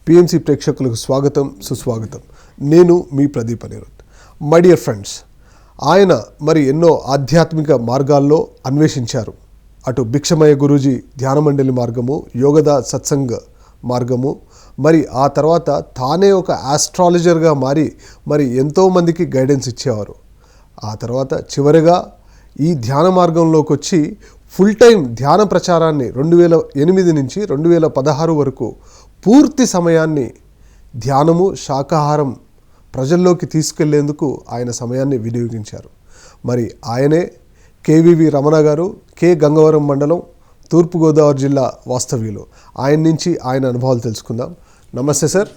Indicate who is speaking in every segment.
Speaker 1: PMC ప్రేక్షకులకు స్వాగతం సుస్వాగతం. నేను మీ Pradeep Anirudh. My dear friends, ఆయన మరి ఎన్నో ఆధ్యాత్మిక మార్గాల్లో అన్వేషించారు. అటు భిక్షమయ్య గురూజీ ధ్యాన మండలి మార్గము, యోగదా సత్సంగ్ మార్గము, మరి ఆ తర్వాత తానే ఒక ఆస్ట్రాలజర్గా మారి మరి ఎంతోమందికి గైడెన్స్ ఇచ్చేవారు. ఆ తర్వాత చివరిగా ఈ ధ్యాన మార్గంలోకి వచ్చి ఫుల్ టైం ధ్యాన ప్రచారాన్ని 2008 నుంచి 2016 వరకు పూర్తి సమయాన్ని ధ్యానము, శాకాహారం ప్రజల్లోకి తీసుకెళ్లేందుకు ఆయన సమయాన్ని వినియోగించారు. మరి ఆయనే కేవీవి రమణ గారు, కే గంగవరం మండలం, తూర్పుగోదావరి జిల్లా వాస్తవ్యులు. ఆయన నుంచి ఆయన అనుభవాలు తెలుసుకుందాం. నమస్తే సార్.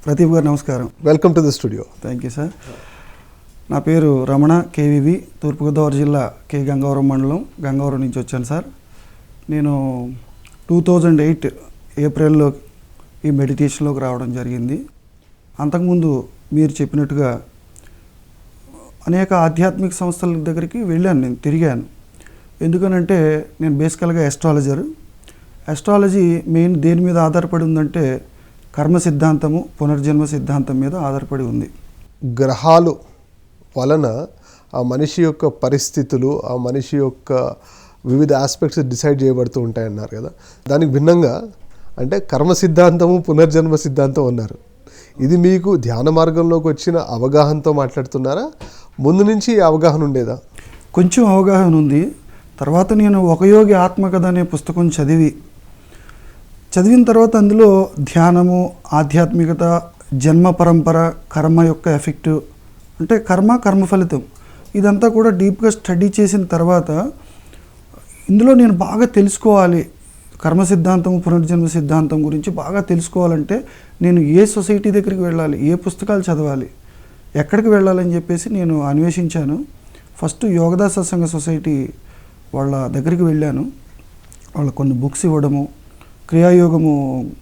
Speaker 2: ప్రదీప్ గారు నమస్కారం.
Speaker 1: Welcome to the studio.
Speaker 2: Thank you sir. నా పేరు రమణ, కేవీవి, తూర్పుగోదావరి జిల్లా, కే గంగవరం మండలం, గంగవరం నుంచి వచ్చాను సార్. నేను 2008 ఏప్రిల్లో ఈ మెడిటేషన్లోకి రావడం జరిగింది. అంతకుముందు మీరు చెప్పినట్టుగా అనేక ఆధ్యాత్మిక సంస్థల దగ్గరికి వెళ్ళాను, నేను తిరిగాను. ఎందుకనంటే నేను బేసికల్గా ఆస్ట్రాలజీ మెయిన్ దేని మీద ఆధారపడి ఉందంటే కర్మ సిద్ధాంతము, పునర్జన్మ సిద్ధాంతం మీద ఆధారపడి ఉంది.
Speaker 1: గ్రహాలు వలన ఆ మనిషి యొక్క పరిస్థితులు, ఆ మనిషి యొక్క వివిధ ఆస్పెక్ట్స్ డిసైడ్ చేయబడుతూ ఉంటాయన్నారు కదా. దానికి భిన్నంగా అంటే కర్మ సిద్ధాంతము, పునర్జన్మ సిద్ధాంతం అన్నారు. ఇది మీకు ధ్యాన మార్గంలోకి వచ్చిన అవగాహనతో మాట్లాడుతున్నారా? ముందు నుంచి అవగాహన ఉండేదా?
Speaker 2: కొంచెం అవగాహన ఉంది. తర్వాత నేను ఒక యోగి ఆత్మకథ అనే పుస్తకం చదివిన తర్వాత అందులో ధ్యానము, ఆధ్యాత్మికత, జన్మ పరంపర, కర్మ యొక్క ఎఫెక్టు, అంటే కర్మ ఫలితం, ఇదంతా కూడా డీప్గా స్టడీ చేసిన తర్వాత ఇందులో నేను బాగా తెలుసుకోవాలి, కర్మ సిద్ధాంతం, పునర్జన్మ సిద్ధాంతం గురించి బాగా తెలుసుకోవాలంటే నేను ఏ సొసైటీ దగ్గరికి వెళ్ళాలి, ఏ పుస్తకాలు చదవాలి, ఎక్కడికి వెళ్ళాలని చెప్పేసి నేను అన్వేషించాను. ఫస్ట్ యోగదా సత్సంగ సొసైటీ వాళ్ళ దగ్గరికి వెళ్ళాను. వాళ్ళ కొన్ని బుక్స్ ఇవ్వడము, క్రియాయోగము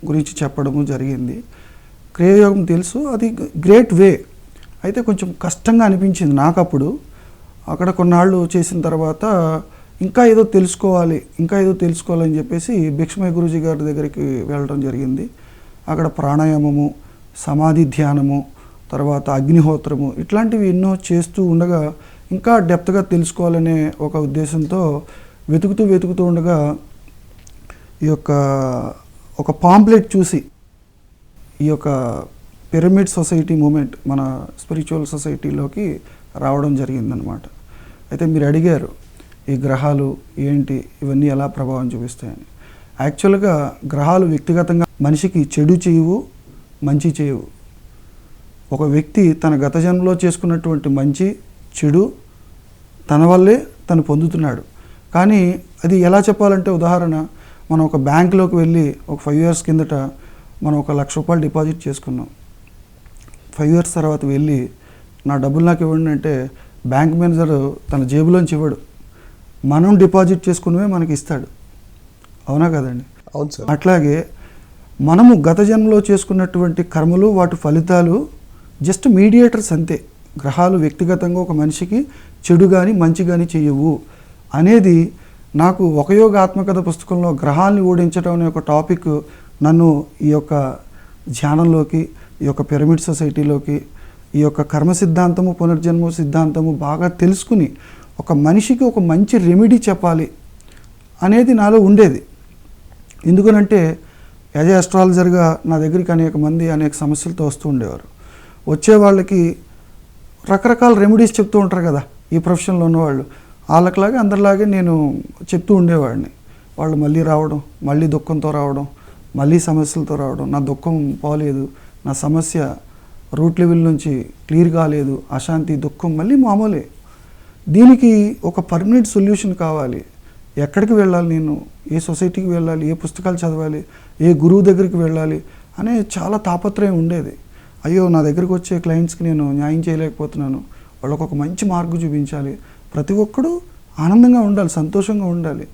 Speaker 2: గురించి చెప్పడము జరిగింది. క్రియాయోగం తెలుసు, అది గ్రేట్ వే. అయితే కొంచెం కష్టంగా అనిపించింది నాకు అప్పుడు. అక్కడ కొన్నాళ్ళు చేసిన తర్వాత ఇంకా ఏదో తెలుసుకోవాలని చెప్పేసి భిక్షమయ్య గురూజీ గారి దగ్గరికి వెళ్ళడం జరిగింది. అక్కడ ప్రాణాయామము, సమాధి ధ్యానము, తర్వాత అగ్నిహోత్రము, ఇట్లాంటివి ఎన్నో చేస్తూ ఉండగా ఇంకా డెప్త్గా తెలుసుకోవాలనే ఒక ఉద్దేశంతో వెతుకుతూ ఉండగా ఈ యొక్క ఒక పాంప్లెట్ చూసి ఈ యొక్క పిరమిడ్ సొసైటీ మూమెంట్ మన స్పిరిచువల్ సొసైటీలోకి రావడం జరిగిందనమాట. అయితే మీరు అడిగారు ఈ గ్రహాలు ఏంటి, ఇవన్నీ ఎలా ప్రభావం చూపిస్తాయని. యాక్చువల్గా గ్రహాలు వ్యక్తిగతంగా మనిషికి చెడు చేయవు, మంచి చేయవు. ఒక వ్యక్తి తన గత జన్మలో చేసుకున్నటువంటి మంచి చెడు తన వల్లే తను పొందుతున్నాడు. కానీ అది ఎలా చెప్పాలంటే, ఉదాహరణ, మనం ఒక బ్యాంకులోకి వెళ్ళి ఒక 5 years కిందట మనం ఒక ₹1,00,000 డిపాజిట్ చేసుకున్నాం. 5 years తర్వాత వెళ్ళి నా డబ్బులు నాకు ఇవ్వండి అంటే బ్యాంక్ మేనేజర్ తన జేబులోంచి ఇవ్వడు, మనం డిపాజిట్ చేసుకున్నవే మనకి ఇస్తాడు. అవునా కదండి?
Speaker 1: అవును సార్.
Speaker 2: అట్లాగే మనము గత జన్మలో చేసుకున్నటువంటి కర్మలు, వాటి ఫలితాలు జస్ట్ మీడియేటర్స్ అంతే. గ్రహాలు వ్యక్తిగతంగా ఒక మనిషికి చెడు కానీ మంచి కానీ చేయవు అనేది నాకు ఒక యోగ ఆత్మకథ పుస్తకంలో గ్రహాల్ని ఓడించడం అనే ఒక టాపిక్ నన్ను ఈ యొక్క ధ్యానంలోకి, ఈ యొక్క పిరమిడ్ సొసైటీలోకి, ఈ యొక్క కర్మ సిద్ధాంతము, పునర్జన్మ సిద్ధాంతము బాగా తెలుసుకుని ఒక మనిషికి ఒక మంచి రెమెడీ చెప్పాలి అనేది నాలో ఉండేది. ఎందుకనంటే యాజ్ ఏ ఆస్ట్రాలజర్గా నా దగ్గరికి అనేక మంది అనేక సమస్యలతో వస్తూ ఉండేవారు. వచ్చే వాళ్ళకి రకరకాల రెమెడీస్ చెప్తూ ఉంటారు కదా ఈ ప్రొఫెషన్లో ఉన్నవాళ్ళు. వాళ్ళకిలాగే అందరిలాగే నేను చెప్తూ ఉండేవాడిని. వాళ్ళు మళ్ళీ రావడం, మళ్ళీ దుఃఖంతో రావడం, మళ్ళీ సమస్యలతో రావడం, నా దుఃఖం పోలేదు, నా సమస్య రూట్ లెవెల్ నుంచి క్లియర్ కాలేదు, అశాంతి, దుఃఖం మళ్ళీ మామూలే. దీనికి ఒక పర్మనెంట్ సొల్యూషన్ కావాలి. ఎక్కడికి వెళ్ళాలి, నేను ఏ సొసైటీకి వెళ్ళాలి, ఏ పుస్తకాలు చదవాలి, ఏ గురువు దగ్గరికి వెళ్ళాలి అనే చాలా తాపత్రయం ఉండేది. అయ్యో, నా దగ్గరికి వచ్చే క్లయింట్స్కి నేను న్యాయం చేయలేకపోతున్నాను, వాళ్ళకు ఒక మంచి మార్గం చూపించాలి, ప్రతి ఒక్కరూ ఆనందంగా ఉండాలి, సంతోషంగా ఉండాలి,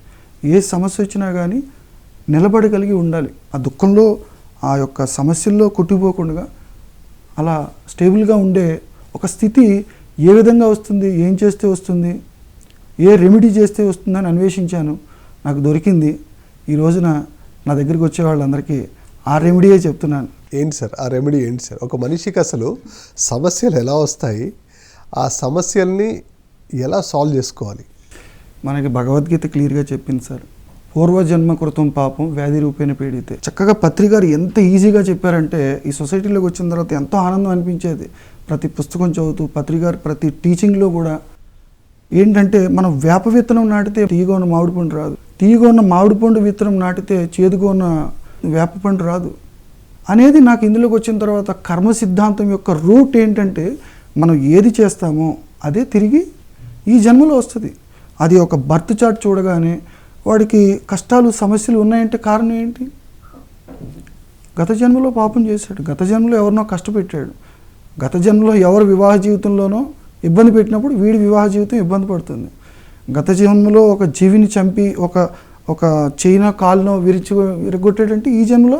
Speaker 2: ఏ సమస్య వచ్చినా కానీ నిలబడగలిగి ఉండాలి, ఆ దుఃఖంలో, ఆ యొక్క సమస్యల్లో కొట్టుకుపోకుండా అలా స్టేబుల్గా ఉండే ఒక స్థితి ఏ విధంగా వస్తుంది, ఏం చేస్తే వస్తుంది, ఏ రెమెడీ చేస్తే వస్తుందని అన్వేషించాను. నాకు దొరికింది. ఈ రోజున నా దగ్గరికి వచ్చే వాళ్ళందరికీ ఆ రెమెడీయే చెప్తున్నాను.
Speaker 1: ఏంటి సార్ ఆ రెమెడీ ఏంటి సార్? ఒక మనిషికి అసలు సమస్యలు ఎలా వస్తాయి, ఆ సమస్యల్ని ఎలా సాల్వ్ చేసుకోవాలి?
Speaker 2: మనకి భగవద్గీత క్లియర్గా చెప్పింది సార్. పూర్వజన్మ కృతం పాపం వ్యాధి రూపేణ పీడితే. చక్కగా పత్రికారు ఎంత ఈజీగా చెప్పారంటే ఈ సొసైటీలోకి వచ్చిన తర్వాత ఎంతో ఆనందం అనిపించేది. ప్రతి పుస్తకం చదువుతూ పత్రికారు ప్రతి టీచింగ్లో కూడా ఏంటంటే మనం వేప విత్తనం నాటితే తీయగా ఉన్న మామిడి పండు రాదు, తీయగా ఉన్న మామిడి పండు విత్తనం నాటితే చేదుగా ఉన్న వేప పండు రాదు అనేది నాకు ఇందులోకి వచ్చిన తర్వాత కర్మ సిద్ధాంతం యొక్క రూట్ ఏంటంటే మనం ఏది చేస్తామో అదే తిరిగి ఈ జన్మలో వస్తుంది. అది ఒక బర్త్ చార్ట్ చూడగానే వాడికి కష్టాలు సమస్యలు ఉన్నాయంటే కారణం ఏంటి? గత జన్మలో పాపం చేశాడు, గత జన్మలో ఎవరినో కష్టపెట్టాడు, గత జన్మలో ఎవరు వివాహ జీవితంలోనో ఇబ్బంది పెట్టినప్పుడు వీడి వివాహ జీవితం ఇబ్బంది పడుతుంది. గత జన్మలో ఒక జీవిని చంపి ఒక చైనా కాలునో విరగొట్టాడంటే ఈ జన్మలో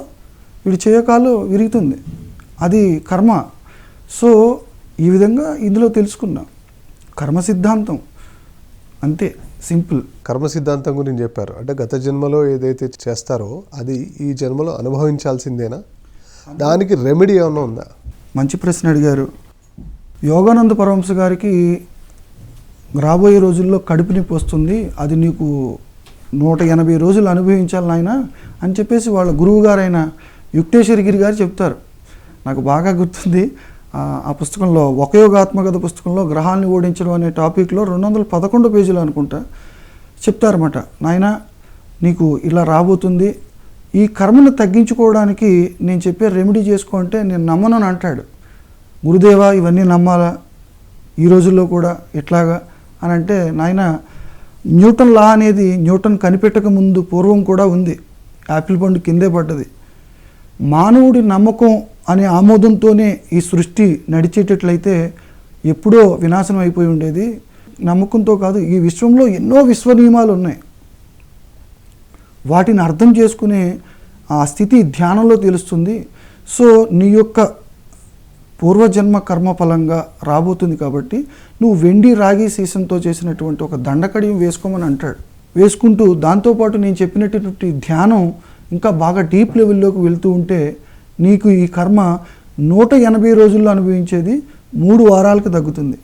Speaker 2: వీడి చేయ కాలు విరుగుతుంది. అది కర్మ. సో ఈ విధంగా ఇందులో తెలుసుకున్నాం కర్మ సిద్ధాంతం, అంతే సింపుల్.
Speaker 1: కర్మ సిద్ధాంతం గురించి చెప్పారు అంటే గత జన్మలో ఏదైతే చేస్తారో అది ఈ జన్మలో అనుభవించాల్సిందేనా? దానికి రెమెడీ ఏమైనా ఉందా?
Speaker 2: మంచి ప్రశ్న అడిగారు. యోగానంద పరమహంస గారికి రాబోయే రోజుల్లో కడుపు నొప్పి వస్తుంది, అది నీకు 180 రోజులు అనుభవించాలి నాయన అని చెప్పేసి వాళ్ళ గురువు గారైన యుక్తేశ్వరగిరి గారు చెప్తారు. నాకు బాగా గుర్తుంది, ఆ పుస్తకంలో వకయోగాత్మకత పుస్తకంలో గ్రహాన్ని ఓడించడం అనే టాపిక్లో 211 పేజీలు అనుకుంటా చెప్తారన్నమాట. నాయన నీకు ఇలా రాబోతుంది, ఈ కర్మను తగ్గించుకోవడానికి నేను చెప్పే రెమెడీ చేసుకో అంటే నేను నమ్మను అని అంటాడు. గురుదేవా ఇవన్నీ నమ్మాలా ఈ రోజుల్లో కూడా ఎట్లాగా అని అంటే, నాయన న్యూటన్ లా అనేది న్యూటన్ కనిపెట్టక ముందు పూర్వం కూడా ఉంది, యాపిల్ పండు కిందే పడ్డది. మానవుడి నమ్మకం అనే ఆమోదంతోనే ఈ సృష్టి నడిచేటట్లయితే ఎప్పుడో వినాశనం అయిపోయి ఉండేది. నమ్మకంతో కాదు, ఈ విశ్వంలో ఎన్నో విశ్వ నియమాలు ఉన్నాయి, వాటిని అర్థం చేసుకునే ఆ స్థితి ధ్యానంలో తెలుస్తుంది. సో నీ యొక్క పూర్వజన్మ కర్మఫలంగా రాబోతుంది కాబట్టి నువ్వు వెండి రాగి సీసంతో చేసినటువంటి ఒక దండకడియం వేసుకోమని అంటాడు. వేసుకుంటూ దాంతోపాటు నేను చెప్పినటువంటి ధ్యానం ఇంకా బాగా డీప్ లెవెల్లోకి వెళ్తూ ఉంటే నీకు ఈ కర్మ 180 రోజుల్లో అనుభవించేది 3 వారాలకు తగ్గుతుంది.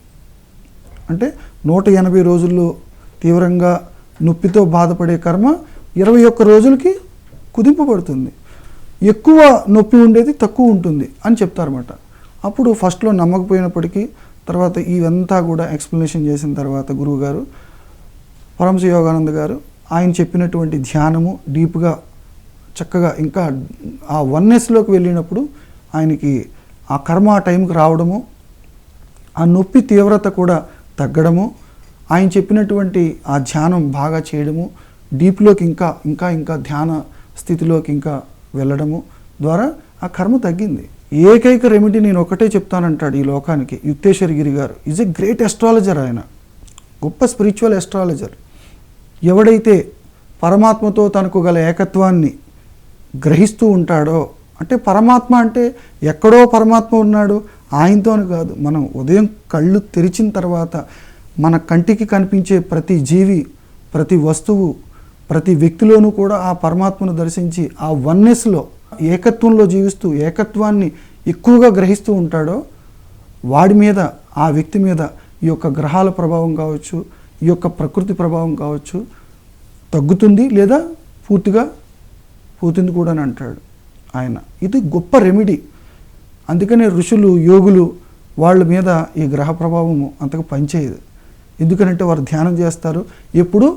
Speaker 2: అంటే 180 రోజుల్లో తీవ్రంగా నొప్పితో బాధపడే కర్మ 21 రోజులకి కుదింపబడుతుంది. ఎక్కువ నొప్పి ఉండేది తక్కువ ఉంటుంది అని చెప్తారన్నమాట. అప్పుడు ఫస్ట్లో నమ్మకపోయినప్పటికీ తర్వాత ఇవంతా కూడా ఎక్స్ప్లెనేషన్ చేసిన తర్వాత గురువుగారు పరమహంస యోగానంద గారు ఆయన చెప్పినటువంటి ధ్యానము డీప్గా చక్కగా ఇంకా ఆ వన్నెస్లోకి వెళ్ళినప్పుడు ఆయనకి ఆ కర్మ ఆ టైంకి రావడము, ఆ నొప్పి తీవ్రత కూడా తగ్గడము, ఆయన చెప్పినటువంటి ఆ ధ్యానం బాగా చేయడము, డీప్లోకి ఇంకా ఇంకా ఇంకా ధ్యాన స్థితిలోకి ఇంకా వెళ్ళడము ద్వారా ఆ కర్మ తగ్గింది. ఏకైక రెమెడీ నేను ఒకటే చెప్తానంటాడు ఈ లోకానికి యుక్తేశ్వరగిరి గారు. ఈజ్ ఎ గ్రేట్ ఎస్ట్రాలజర్, ఆయన గొప్ప స్పిరిచువల్ ఎస్ట్రాలజర్. ఎవడైతే పరమాత్మతో తనకు గల ఏకత్వాన్ని గ్రహిస్తూ ఉంటాడో, అంటే పరమాత్మ అంటే ఎక్కడో పరమాత్మ ఉన్నాడు ఆయనతోని కాదు, మనం ఉదయం కళ్ళు తెరిచిన తర్వాత మన కంటికి కనిపించే ప్రతి జీవి, ప్రతి వస్తువు, ప్రతి వ్యక్తిలోనూ కూడా ఆ పరమాత్మను దర్శించి ఆ వన్నెస్లో ఏకత్వంలో జీవిస్తూ ఏకత్వాన్ని ఎక్కువగా గ్రహిస్తూ ఉంటాడో వాడి మీద, ఆ వ్యక్తి మీద ఈ యొక్క గ్రహాల ప్రభావం కావచ్చు, ఈ యొక్క ప్రకృతి ప్రభావం కావచ్చు తగ్గుతుంది, లేదా పూర్తిగా పోతుంది కూడా అని అంటాడు ఆయన. ఇది గొప్ప రెమెడీ. అందుకనే ఋషులు యోగులు వాళ్ళ మీద ఈ గ్రహ ప్రభావము అంతగా పనిచేయదు. ఎందుకనంటే వారు ధ్యానం చేస్తారు, ఎప్పుడు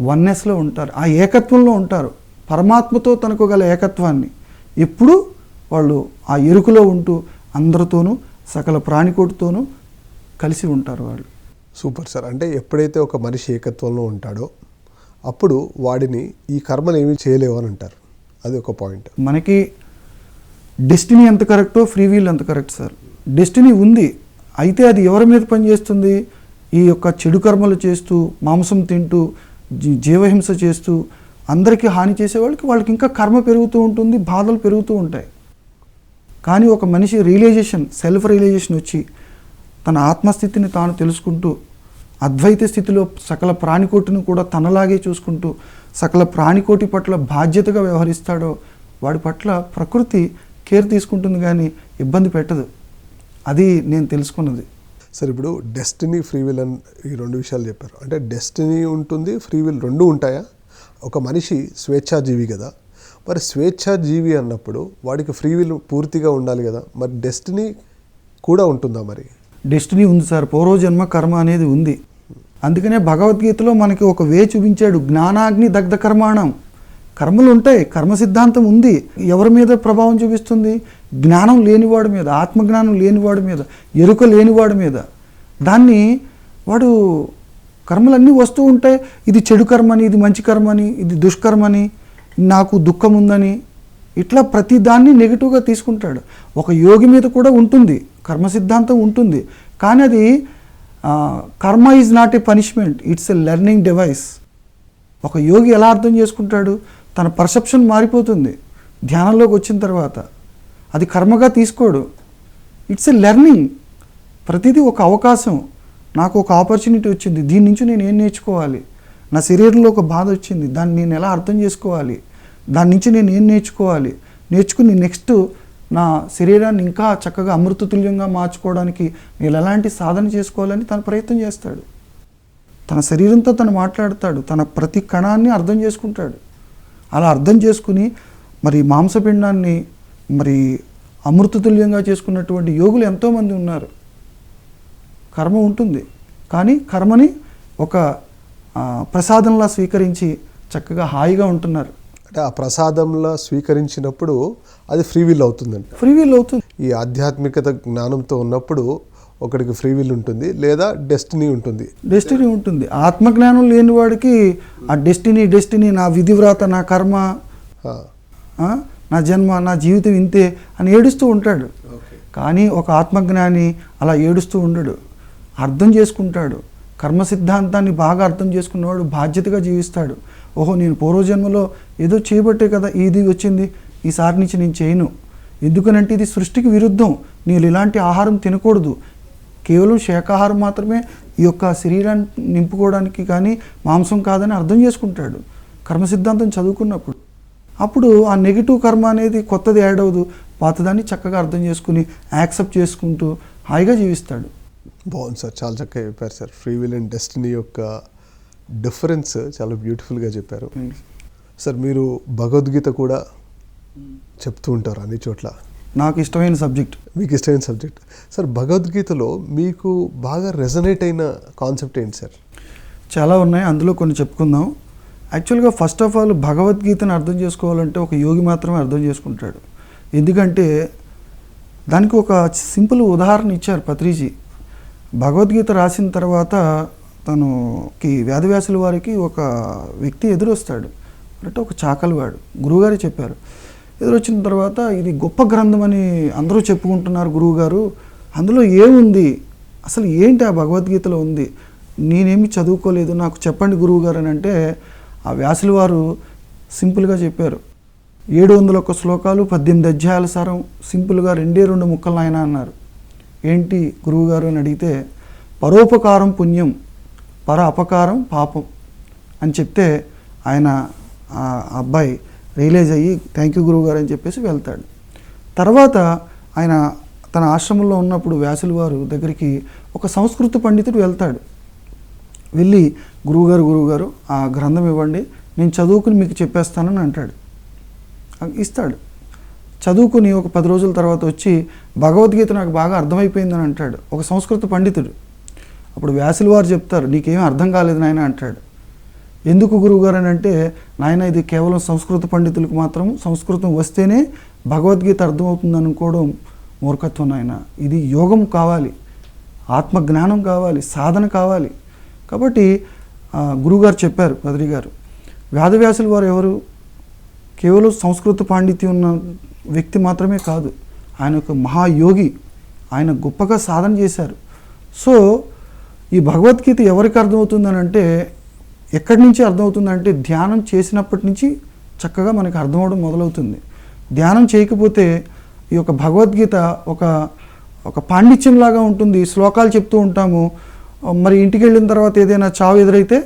Speaker 2: వన్నెస్లో ఉంటారు, ఆ ఏకత్వంలో ఉంటారు, పరమాత్మతో తనకు గల ఏకత్వాన్ని ఎప్పుడు వాళ్ళు ఆ ఎరుకలో ఉంటూ అందరితోనూ సకల ప్రాణికోటితోనూ కలిసి ఉంటారు వాళ్ళు.
Speaker 1: Super sir. అంటే ఎప్పుడైతే ఒక మనిషి ఏకత్వంలో ఉంటాడో అప్పుడు వాడిని ఈ కర్మలు ఏమీ చేయలేవు అని అంటారు. అది ఒక పాయింట్.
Speaker 2: మనకి డెస్టినీ ఎంత కరెక్టో ఫ్రీ వీల్ ఎంత కరెక్ట్ సార్. డెస్టినీ ఉంది, అయితే అది ఎవరి మీద పనిచేస్తుంది? ఈ యొక్క చెడు కర్మలు చేస్తూ, మాంసం తింటూ, జీవహింస చేస్తూ అందరికీ హాని చేసేవాళ్ళకి వాళ్ళకి ఇంకా కర్మ పెరుగుతూ ఉంటుంది, బాధలు పెరుగుతూ ఉంటాయి. కానీ ఒక మనిషి రియలైజేషన్, సెల్ఫ్ రియలైజేషన్ వచ్చి తన ఆత్మస్థితిని తాను తెలుసుకుంటూ అద్వైత స్థితిలో సకల ప్రాణికోటిని కూడా తనలాగే చూసుకుంటూ సకల ప్రాణికోటి పట్ల బాధ్యతగా వ్యవహరిస్తాడో వాడి పట్ల ప్రకృతి కేర్ తీసుకుంటుంది కానీ ఇబ్బంది పెట్టదు. అది నేను తెలుసుకున్నది.
Speaker 1: సార్ ఇప్పుడు డెస్టినీ ఫ్రీ విల్ అని ఈ రెండు విషయాలు చెప్పారు. అంటే డెస్టినీ ఉంటుంది, ఫ్రీ విల్ రెండు ఉంటాయా? ఒక మనిషి స్వేచ్ఛాజీవి కదా, మరి స్వేచ్ఛాజీవి అన్నప్పుడు వాడికి ఫ్రీ విల్ పూర్తిగా ఉండాలి కదా, మరి డెస్టినీ కూడా ఉంటుందా? మరి
Speaker 2: డెస్టినీ ఉంది సార్, పూర్వజన్మ కర్మ అనేది ఉంది. అందుకనే భగవద్గీతలో మనకి ఒక వే చూపించాడు, జ్ఞానాగ్ని దగ్ధ కర్మాణం. కర్మలు ఉంటాయి, కర్మ సిద్ధాంతం ఉంది. ఎవరి మీద ప్రభావం చూపిస్తుంది? జ్ఞానం లేనివాడి మీద, ఆత్మజ్ఞానం లేనివాడి మీద, ఎరుక లేనివాడి మీద. దాన్ని వాడు కర్మలన్నీ వస్తూ ఉంటాయి. ఇది చెడు కర్మని, ఇది మంచి కర్మని, ఇది దుష్కర్మని, నాకు దుఃఖం ఉందని, ఇట్లా ప్రతి దాన్ని నెగిటివ్గా తీసుకుంటాడు. ఒక యోగి మీద కూడా ఉంటుంది, కర్మ సిద్ధాంతం ఉంటుంది. కానీ అది కర్మ is not a punishment, it's a learning device. ఒక యోగి ఎలా అర్థం చేసుకుంటాడు? తన పర్సెప్షన్ మారిపోతుంది ధ్యానంలోకి వచ్చిన తర్వాత. అది కర్మగా తీసుకోడు, ఇట్స్ ఎ లెర్నింగ్. ప్రతిదీ ఒక అవకాశం. నాకు ఒక ఆపర్చునిటీ వచ్చింది, దీని నుంచి నేను ఏం నేర్చుకోవాలి? నా శరీరంలో ఒక బాధ వచ్చింది, దాన్ని నేను ఎలా అర్థం చేసుకోవాలి? దాని నుంచి నేను ఏం నేర్చుకోవాలి? నేర్చుకుని నెక్స్ట్ నా శరీరాన్ని ఇంకా చక్కగా అమృతతుల్యంగా మార్చుకోవడానికి నేను ఎలాంటి సాధన చేసుకోవాలని తను ప్రయత్నం చేస్తాడు. తన శరీరంతో తను మాట్లాడతాడు, తన ప్రతి కణాన్ని అర్థం చేసుకుంటాడు. అలా అర్థం చేసుకుని మరి మాంసపిండాన్ని మరి అమృతతుల్యంగా చేసుకున్నటువంటి యోగులు ఎంతోమంది ఉన్నారు. కర్మ ఉంటుంది, కానీ కర్మని ఒక ప్రసాదంలా స్వీకరించి చక్కగా హాయిగా ఉంటున్నారు.
Speaker 1: అంటే ఆ ప్రసాదంలా స్వీకరించినప్పుడు అది ఫ్రీ విల్ అవుతుందంట.
Speaker 2: ఫ్రీ విల్ అవుతుంది.
Speaker 1: ఈ ఆధ్యాత్మికత జ్ఞానంతో ఉన్నప్పుడు ఒకడికి ఫ్రీ విల్ ఉంటుంది, లేదా డెస్టినీ ఉంటుంది.
Speaker 2: డెస్టినీ ఉంటుంది. ఆత్మజ్ఞానం లేని వాడికి ఆ డెస్టినీ నా విధివ్రాత, నా కర్మ, నా జన్మ, నా జీవితం ఇంతే అని ఏడుస్తూ ఉంటాడు. కానీ ఒక ఆత్మజ్ఞాని అలా ఏడుస్తూ ఉండడు, అర్థం చేసుకుంటాడు. కర్మ సిద్ధాంతాన్ని బాగా అర్థం చేసుకున్నవాడు బాధ్యతగా జీవిస్తాడు. ఓహో, నేను పూర్వజన్మలో ఏదో చేయబట్టే కదా ఇది వచ్చింది, ఈసారి నుంచి నేను చేయను. ఎందుకనంటే ఇది సృష్టికి విరుద్ధం. నేను ఇలాంటి ఆహారం తినకూడదు, కేవలం శాకాహారం మాత్రమే ఈ యొక్క శరీరాన్ని నింపుకోవడానికి, కానీ మాంసం కాదని అర్థం చేసుకుంటాడు కర్మ సిద్ధాంతం చదువుకున్నప్పుడు. అప్పుడు ఆ నెగిటివ్ కర్మ అనేది కొత్తది యాడ్ అవ్వదు, పాతదాన్ని చక్కగా అర్థం చేసుకుని యాక్సెప్ట్ చేసుకుంటూ హాయిగా జీవిస్తాడు.
Speaker 1: బాగుంది సార్, చాలా చక్కగా చెప్పారు sir. Free will and destiny యొక్క డిఫరెన్స్ చాలా బ్యూటిఫుల్గా చెప్పారు సార్. మీరు భగవద్గీత కూడా చెప్తూ ఉంటారు అన్ని చోట్ల.
Speaker 2: నాకు ఇష్టమైన సబ్జెక్ట్.
Speaker 1: మీకు ఇష్టమైన సబ్జెక్ట్ సార్. భగవద్గీతలో మీకు బాగా రెజనేట్ అయిన కాన్సెప్ట్ ఏంటి సార్?
Speaker 2: చాలా ఉన్నాయి, అందులో కొన్ని చెప్పుకుందాం. యాక్చువల్గా ఫస్ట్ ఆఫ్ ఆల్ భగవద్గీతను అర్థం చేసుకోవాలంటే ఒక యోగి మాత్రమే అర్థం చేసుకుంటాడు. ఎందుకంటే దానికి ఒక సింపుల్ ఉదాహరణ ఇచ్చారు పత్రిజీ. భగవద్గీత రాసిన తర్వాత తనకి వేదవ్యాసుల వారికి ఒక వ్యక్తి ఎదురొస్తాడు. అంటే ఒక చాకలివాడు. గురువుగారు చెప్పారు. ఎదురొచ్చిన తర్వాత ఇది గొప్ప గ్రంథం అని అందరూ చెప్పుకుంటున్నారు గురువుగారు, అందులో ఏముంది, అసలు ఏంటి ఆ భగవద్గీతలో ఉంది, నేనేమి చదువుకోలేదు, నాకు చెప్పండి గురువుగారు అని అంటే ఆ వ్యాసుల వారు సింపుల్గా చెప్పారు. 701 శ్లోకాలు, 18 అధ్యాయాల సారం, సింపుల్గా 2 ముక్కలు ఆయన అన్నారు. ఏంటి గురువుగారు అని అడిగితే, పరోపకారం పుణ్యం, పర అపకారం పాపం అని చెప్తే ఆయన ఆ అబ్బాయి రియలైజ్ అయ్యి థ్యాంక్ యూ గురువుగారు అని చెప్పేసి వెళ్తాడు. తర్వాత ఆయన తన ఆశ్రమంలో ఉన్నప్పుడు వ్యాసుల వారు దగ్గరికి ఒక సంస్కృత పండితుడు వెళ్తాడు. వెళ్ళి గురువుగారు ఆ గ్రంథం ఇవ్వండి, నేను చదువుకుని మీకు చెప్పేస్తానని అంటాడు. ఇస్తాడు. చదువుకుని ఒక 10 రోజుల తర్వాత వచ్చి భగవద్గీత నాకు బాగా అర్థమైపోయిందని అంటాడు ఒక సంస్కృత పండితుడు. అప్పుడు వ్యాసుల వారు చెప్తారు, నీకేమీ అర్థం కాలేదు నాయన అంటాడు. ఎందుకు గురువుగారు అని అంటే, నాయన ఇది కేవలం సంస్కృత పండితులకు మాత్రం సంస్కృతం వస్తేనే భగవద్గీత అర్థమవుతుంది అనుకోవడం మూర్ఖత్వం నాయన. ఇది యోగం కావాలి, ఆత్మజ్ఞానం కావాలి, సాధన కావాలి. కాబట్టి గురువుగారు చెప్పారు పత్రి గారు, వేదవ్యాసుల వారు ఎవరు? కేవలం సంస్కృత పాండిత్యం ఉన్న వ్యక్తి మాత్రమే కాదు, ఆయన ఒక మహాయోగి, ఆయన గొప్పగా సాధన చేశారు. సో ఈ భగవద్గీత ఎవరికి అర్థమవుతుందని అంటే, ఎక్కడి నుంచి అర్థమవుతుందంటే ధ్యానం చేసినప్పటి నుంచి చక్కగా మనకి అర్థమవడం మొదలవుతుంది. ధ్యానం చేయకపోతే ఈ యొక్క భగవద్గీత ఒక పాండిత్యంలాగా ఉంటుంది. శ్లోకాలు చెప్తూ ఉంటాము, మరి ఇంటికి వెళ్ళిన తర్వాత ఏదైనా చావు ఎదురైతే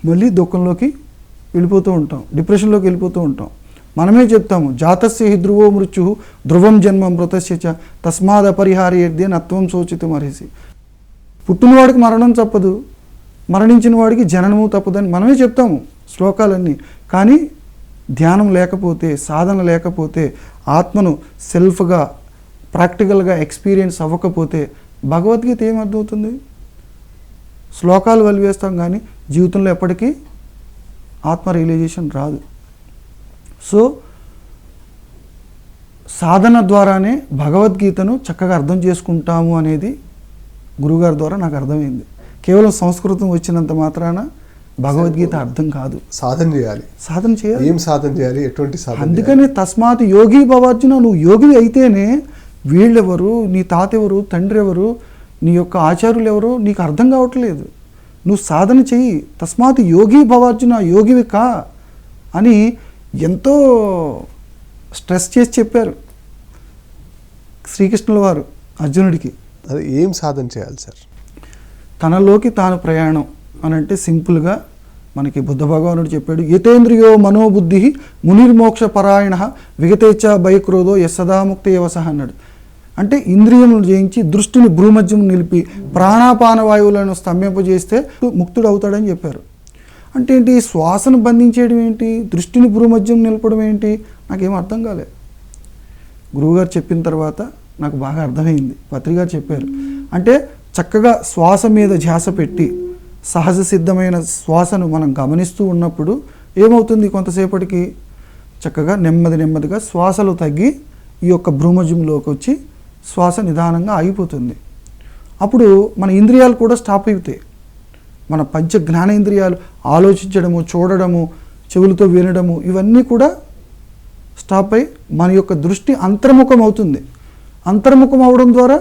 Speaker 2: మళ్ళీ దుఃఖంలోకి వెళ్ళిపోతూ ఉంటాం, డిప్రెషన్లోకి వెళ్ళిపోతూ ఉంటాం. మనమే చెప్తాము, జాతస్య హి ధ్రువో మృత్యు ధ్రువం జన్మ మృతస్య చ తస్మాద్ అపరిహార్యేర్దే నత్వం శోచితుం అర్హసి. పుట్టినవాడికి మరణం తప్పదు, మరణించిన వాడికి జననము తప్పదని మనమే చెప్తాము శ్లోకాలన్నీ. కానీ ధ్యానం లేకపోతే, సాధన లేకపోతే, ఆత్మను సెల్ఫ్గా ప్రాక్టికల్గా ఎక్స్పీరియన్స్ అవ్వకపోతే భగవద్గీత ఏమర్థమవుతుంది? శ్లోకాలు వలివేస్తాం కానీ జీవితంలో ఎప్పటికీ ఆత్మ రియలైజేషన్ రాదు. సో సాధన ద్వారానే భగవద్గీతను చక్కగా అర్థం చేసుకుంటాము అనేది గురుగారి ద్వారా నాకు అర్థమైంది. కేవలం సంస్కృతం వచ్చినంత మాత్రాన భగవద్గీత అర్థం కాదు.
Speaker 1: సాధన చేయాలి.
Speaker 2: సాధన చేయాలి.
Speaker 1: ఏం సాధన చేయాలి? ఎటువంటి సాధన?
Speaker 2: అందుకనే తస్మాత్ యోగి భవార్జున, నువ్వు యోగి అయితేనే వీళ్ళెవరు, నీ తాత ఎవరు, తండ్రి ఎవరు, నీ యొక్క ఆచార్యులు ఎవరు నీకు అర్థం కావట్లేదు. నువ్వు సాధన చెయ్యి. తస్మాత్ యోగి భవార్జున, యోగివి కా అని ఎంతో స్ట్రెస్ చేసి చెప్పారు శ్రీకృష్ణుల వారు అర్జునుడికి.
Speaker 1: అది ఏం సాధన చేయాలి సార్?
Speaker 2: తనలోకి తాను ప్రయాణం అని అంటే సింపుల్గా మనకి బుద్ధ భగవానుడు చెప్పాడు, యతేంద్రియో మనోబుద్ధి మునిర్మోక్ష పరాయణ విగతేచ్ఛ భయక్రోధో యస్సదాముక్తి యవస అన్నాడు. అంటే ఇంద్రియములను జయించి దృష్టిని భ్రూమధ్యం నిలిపి ప్రాణాపాన వాయువులను స్తంభింపజేస్తే ముక్తుడు అవుతాడని చెప్పారు. అంటే ఏంటి? శ్వాసను బంధించేయడం ఏంటి? దృష్టిని భ్రూమధ్యం నిలపడం ఏంటి? నాకేం అర్థం కాలేదు. గురువుగారు చెప్పిన తర్వాత నాకు బాగా అర్థమైంది. పత్రిగారు చెప్పారు, అంటే చక్కగా శ్వాస మీద ధ్యాస పెట్టి సహజ సిద్ధమైన శ్వాసను మనం గమనిస్తూ ఉన్నప్పుడు ఏమవుతుంది? కొంతసేపటికి చక్కగా నెమ్మదిగా శ్వాసలు తగ్గి ఈ యొక్క భ్రూమధ్యంలోకి వచ్చి శ్వాస నిదానంగా ఆగిపోతుంది. అప్పుడు మన ఇంద్రియాలు కూడా స్టాప్ అవుతాయి. మన పంచ జ్ఞానేంద్రియాలు ఆలోచించడము, చూడడము, చెవులతో వినడము, ఇవన్నీ కూడా స్టాప్ అయి మన యొక్క దృష్టి అంతర్ముఖం అవుతుంది. అంతర్ముఖం అవడం ద్వారా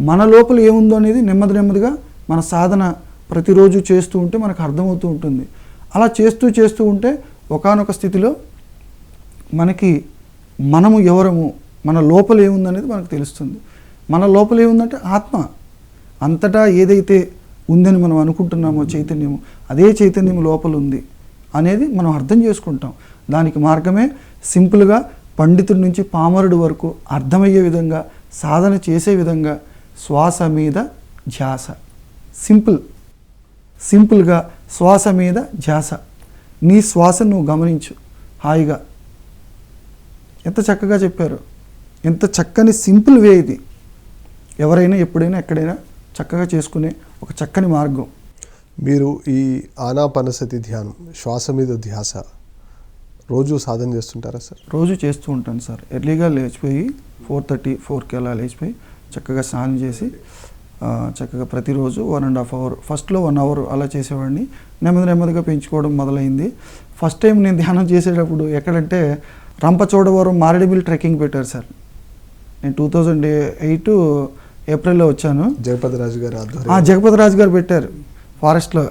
Speaker 2: మన లోపల ఏముందో అనేది నెమ్మదిగా మన సాధన ప్రతిరోజు చేస్తూ ఉంటే మనకు అర్థమవుతూ ఉంటుంది. అలా చేస్తూ ఉంటే ఒకానొక స్థితిలో మనకి మనము ఎవరము, మన లోపల ఏముందనేది మనకు తెలుస్తుంది. మన లోపల ఏముందంటే ఆత్మ. అంతటా ఏదైతే ఉందని మనం అనుకుంటున్నామో చైతన్యము, అదే చైతన్యం లోపల ఉంది అనేది మనం అర్థం చేసుకుంటాం. దానికి మార్గమే సింపుల్గా పండితుడి నుంచి పామరుడు వరకు అర్థమయ్యే విధంగా, సాధన చేసే విధంగా శ్వాస మీద ధ్యాస. సింపుల్గా శ్వాస మీద ధ్యాస. నీ శ్వాసను నువ్వు గమనించు హాయిగా. ఎంత చక్కగా చెప్పారు. ఎంత చక్కని సింపుల్ వే ఇది. ఎవరైనా ఎప్పుడైనా ఎక్కడైనా చక్కగా చేసుకునే ఒక చక్కని మార్గం.
Speaker 1: మీరు ఈ ఆనాపానసతి ధ్యానం, శ్వాస మీద ధ్యాస రోజు సాధన చేస్తుంటారా సార్?
Speaker 2: రోజు చేస్తూ ఉంటాను సార్. ఎర్లీగా లేచిపోయి 4:30, 4కి అలా లేచిపోయి చక్కగా స్నానం చేసి చక్కగా ప్రతిరోజు 1.5 అవర్, ఫస్ట్లో 1 అవర్ అలా చేసేవాడిని. నెమ్మదిగా పెంచుకోవడం మొదలైంది. ఫస్ట్ టైం నేను ధ్యానం చేసేటప్పుడు ఎక్కడంటే రంపచోడవరం మారేడుమిల్లి ట్రెక్కింగ్ పెట్టారు సార్. నేను 2008 ఏప్రిల్లో వచ్చాను.
Speaker 1: జగపతి రాజు గారు
Speaker 2: జగపతి రాజు గారు పెట్టారు ఫారెస్ట్లో.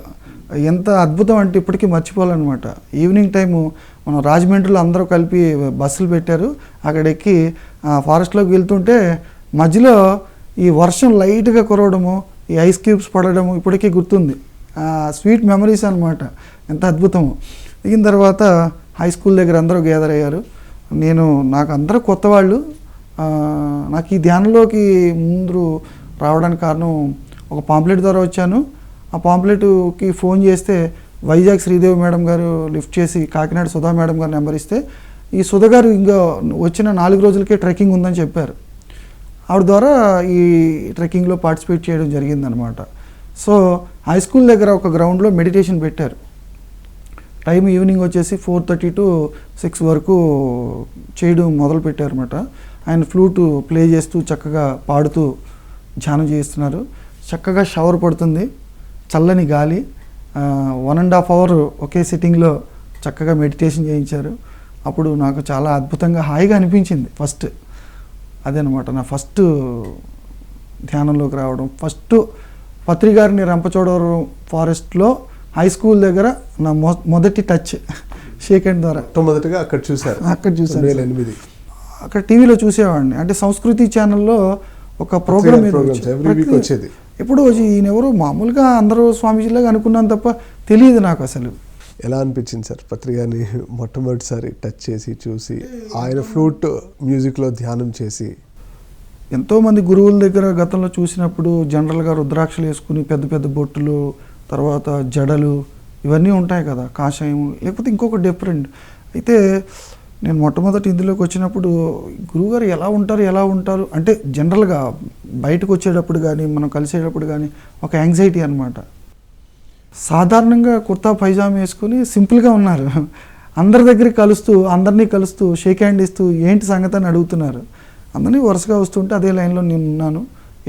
Speaker 2: ఎంత అద్భుతం అంటే ఇప్పటికీ మర్చిపోవాలన్నమాట. ఈవినింగ్ టైము మనం రాజమండ్రిలో అందరూ కలిపి బస్సులు పెట్టారు. అక్కడ ఎక్కి ఫారెస్ట్లోకి వెళ్తుంటే మధ్యలో ఈ వర్షం లైట్గా కురవడము, ఈ ఐస్ క్యూబ్స్ పడడము ఇప్పటికీ గుర్తుంది. స్వీట్ మెమరీస్ అనమాట. ఎంత అద్భుతము. దిగిన తర్వాత హై స్కూల్ దగ్గర అందరూ గ్యాదర్ అయ్యారు. నాకు అందరూ కొత్త వాళ్ళు. నాకు ఈ ధ్యానంలోకి ముందు రావడానికి కారణం ఒక పాంప్లెట్ ద్వారా వచ్చాను. ఆ పాంప్లెట్కి ఫోన్ చేస్తే వైజాగ్ శ్రీదేవి మేడం గారు లిఫ్ట్ చేసి కాకినాడ సుధా మేడం గారు నెంబర్ ఇస్తే, ఈ సుధా గారు ఇంకా వచ్చిన 4 రోజులకే ట్రెక్కింగ్ ఉందని చెప్పారు. ఆవిడ ద్వారా ఈ ట్రెక్కింగ్లో పార్టిసిపేట్ చేయడం జరిగిందనమాట. సో హై స్కూల్ దగ్గర ఒక గ్రౌండ్లో మెడిటేషన్ పెట్టారు. టైం ఈవినింగ్ వచ్చేసి 4:30 to 6 వరకు చేయడం మొదలు పెట్టారన్నమాట. ఆయన ఫ్లూటు ప్లే చేస్తూ చక్కగా పాడుతూ ధ్యానం చేస్తున్నారు. చక్కగా షవర్ పడుతుంది, చల్లని గాలి. 1.5 అవర్ ఒకే సిట్టింగ్లో చక్కగా మెడిటేషన్ చేయించారు. అప్పుడు నాకు చాలా అద్భుతంగా హాయిగా అనిపించింది. ఫస్ట్ అదేనమాట నా ఫస్ట్ ధ్యానంలోకి రావడం. ఫస్ట్ పత్రిగారిని రంపచోడవరం ఫారెస్ట్లో హై స్కూల్ దగ్గర నా మొదటి టచ్ షేక్ హ్యాండ్ ద్వారా
Speaker 1: మొదటగా అక్కడ చూశాను. 2008
Speaker 2: అక్కడ టీవీలో చూసేవాడిని. అంటే సంస్కృతి ఛానల్లో ఒక ప్రోగ్రామ్
Speaker 1: వచ్చేది.
Speaker 2: ఎప్పుడు ఈయన ఎవరు మామూలుగా అందరూ స్వామీజీలాగా అనుకున్నాను తప్ప తెలియదు నాకు అసలు.
Speaker 1: ఎలా అనిపించింది సార్ పత్రి గారిని మొట్టమొదటిసారి టచ్ చేసి చూసి ఆయన ఫ్లూట్ మ్యూజిక్లో ధ్యానం చేసి?
Speaker 2: ఎంతోమంది గురువుల దగ్గర గతంలో చూసినప్పుడు జనరల్గా రుద్రాక్షలు వేసుకుని పెద్ద పెద్ద బొట్టులు, తర్వాత జడలు ఇవన్నీ ఉంటాయి కదా, కాషాయం, లేకపోతే ఇంకొక డిఫరెంట్. అయితే నేను మొట్టమొదటి ఇందులోకి వచ్చినప్పుడు గురువుగారు ఎలా ఉంటారు అంటే జనరల్గా బయటకు వచ్చేటప్పుడు కానీ మనం కలిసేటప్పుడు కానీ ఒక యాంగ్జైటీ అనమాట. సాధారణంగా కుర్తా పైజామా వేసుకుని సింపుల్గా ఉన్నారు. అందరి దగ్గరికి అందరినీ కలుస్తూ షేక్ హ్యాండ్ ఇస్తూ ఏంటి సంగతి అని అడుగుతున్నారు. అందరినీ వరుసగా వస్తుంటే అదే లైన్లో నేను ఉన్నాను.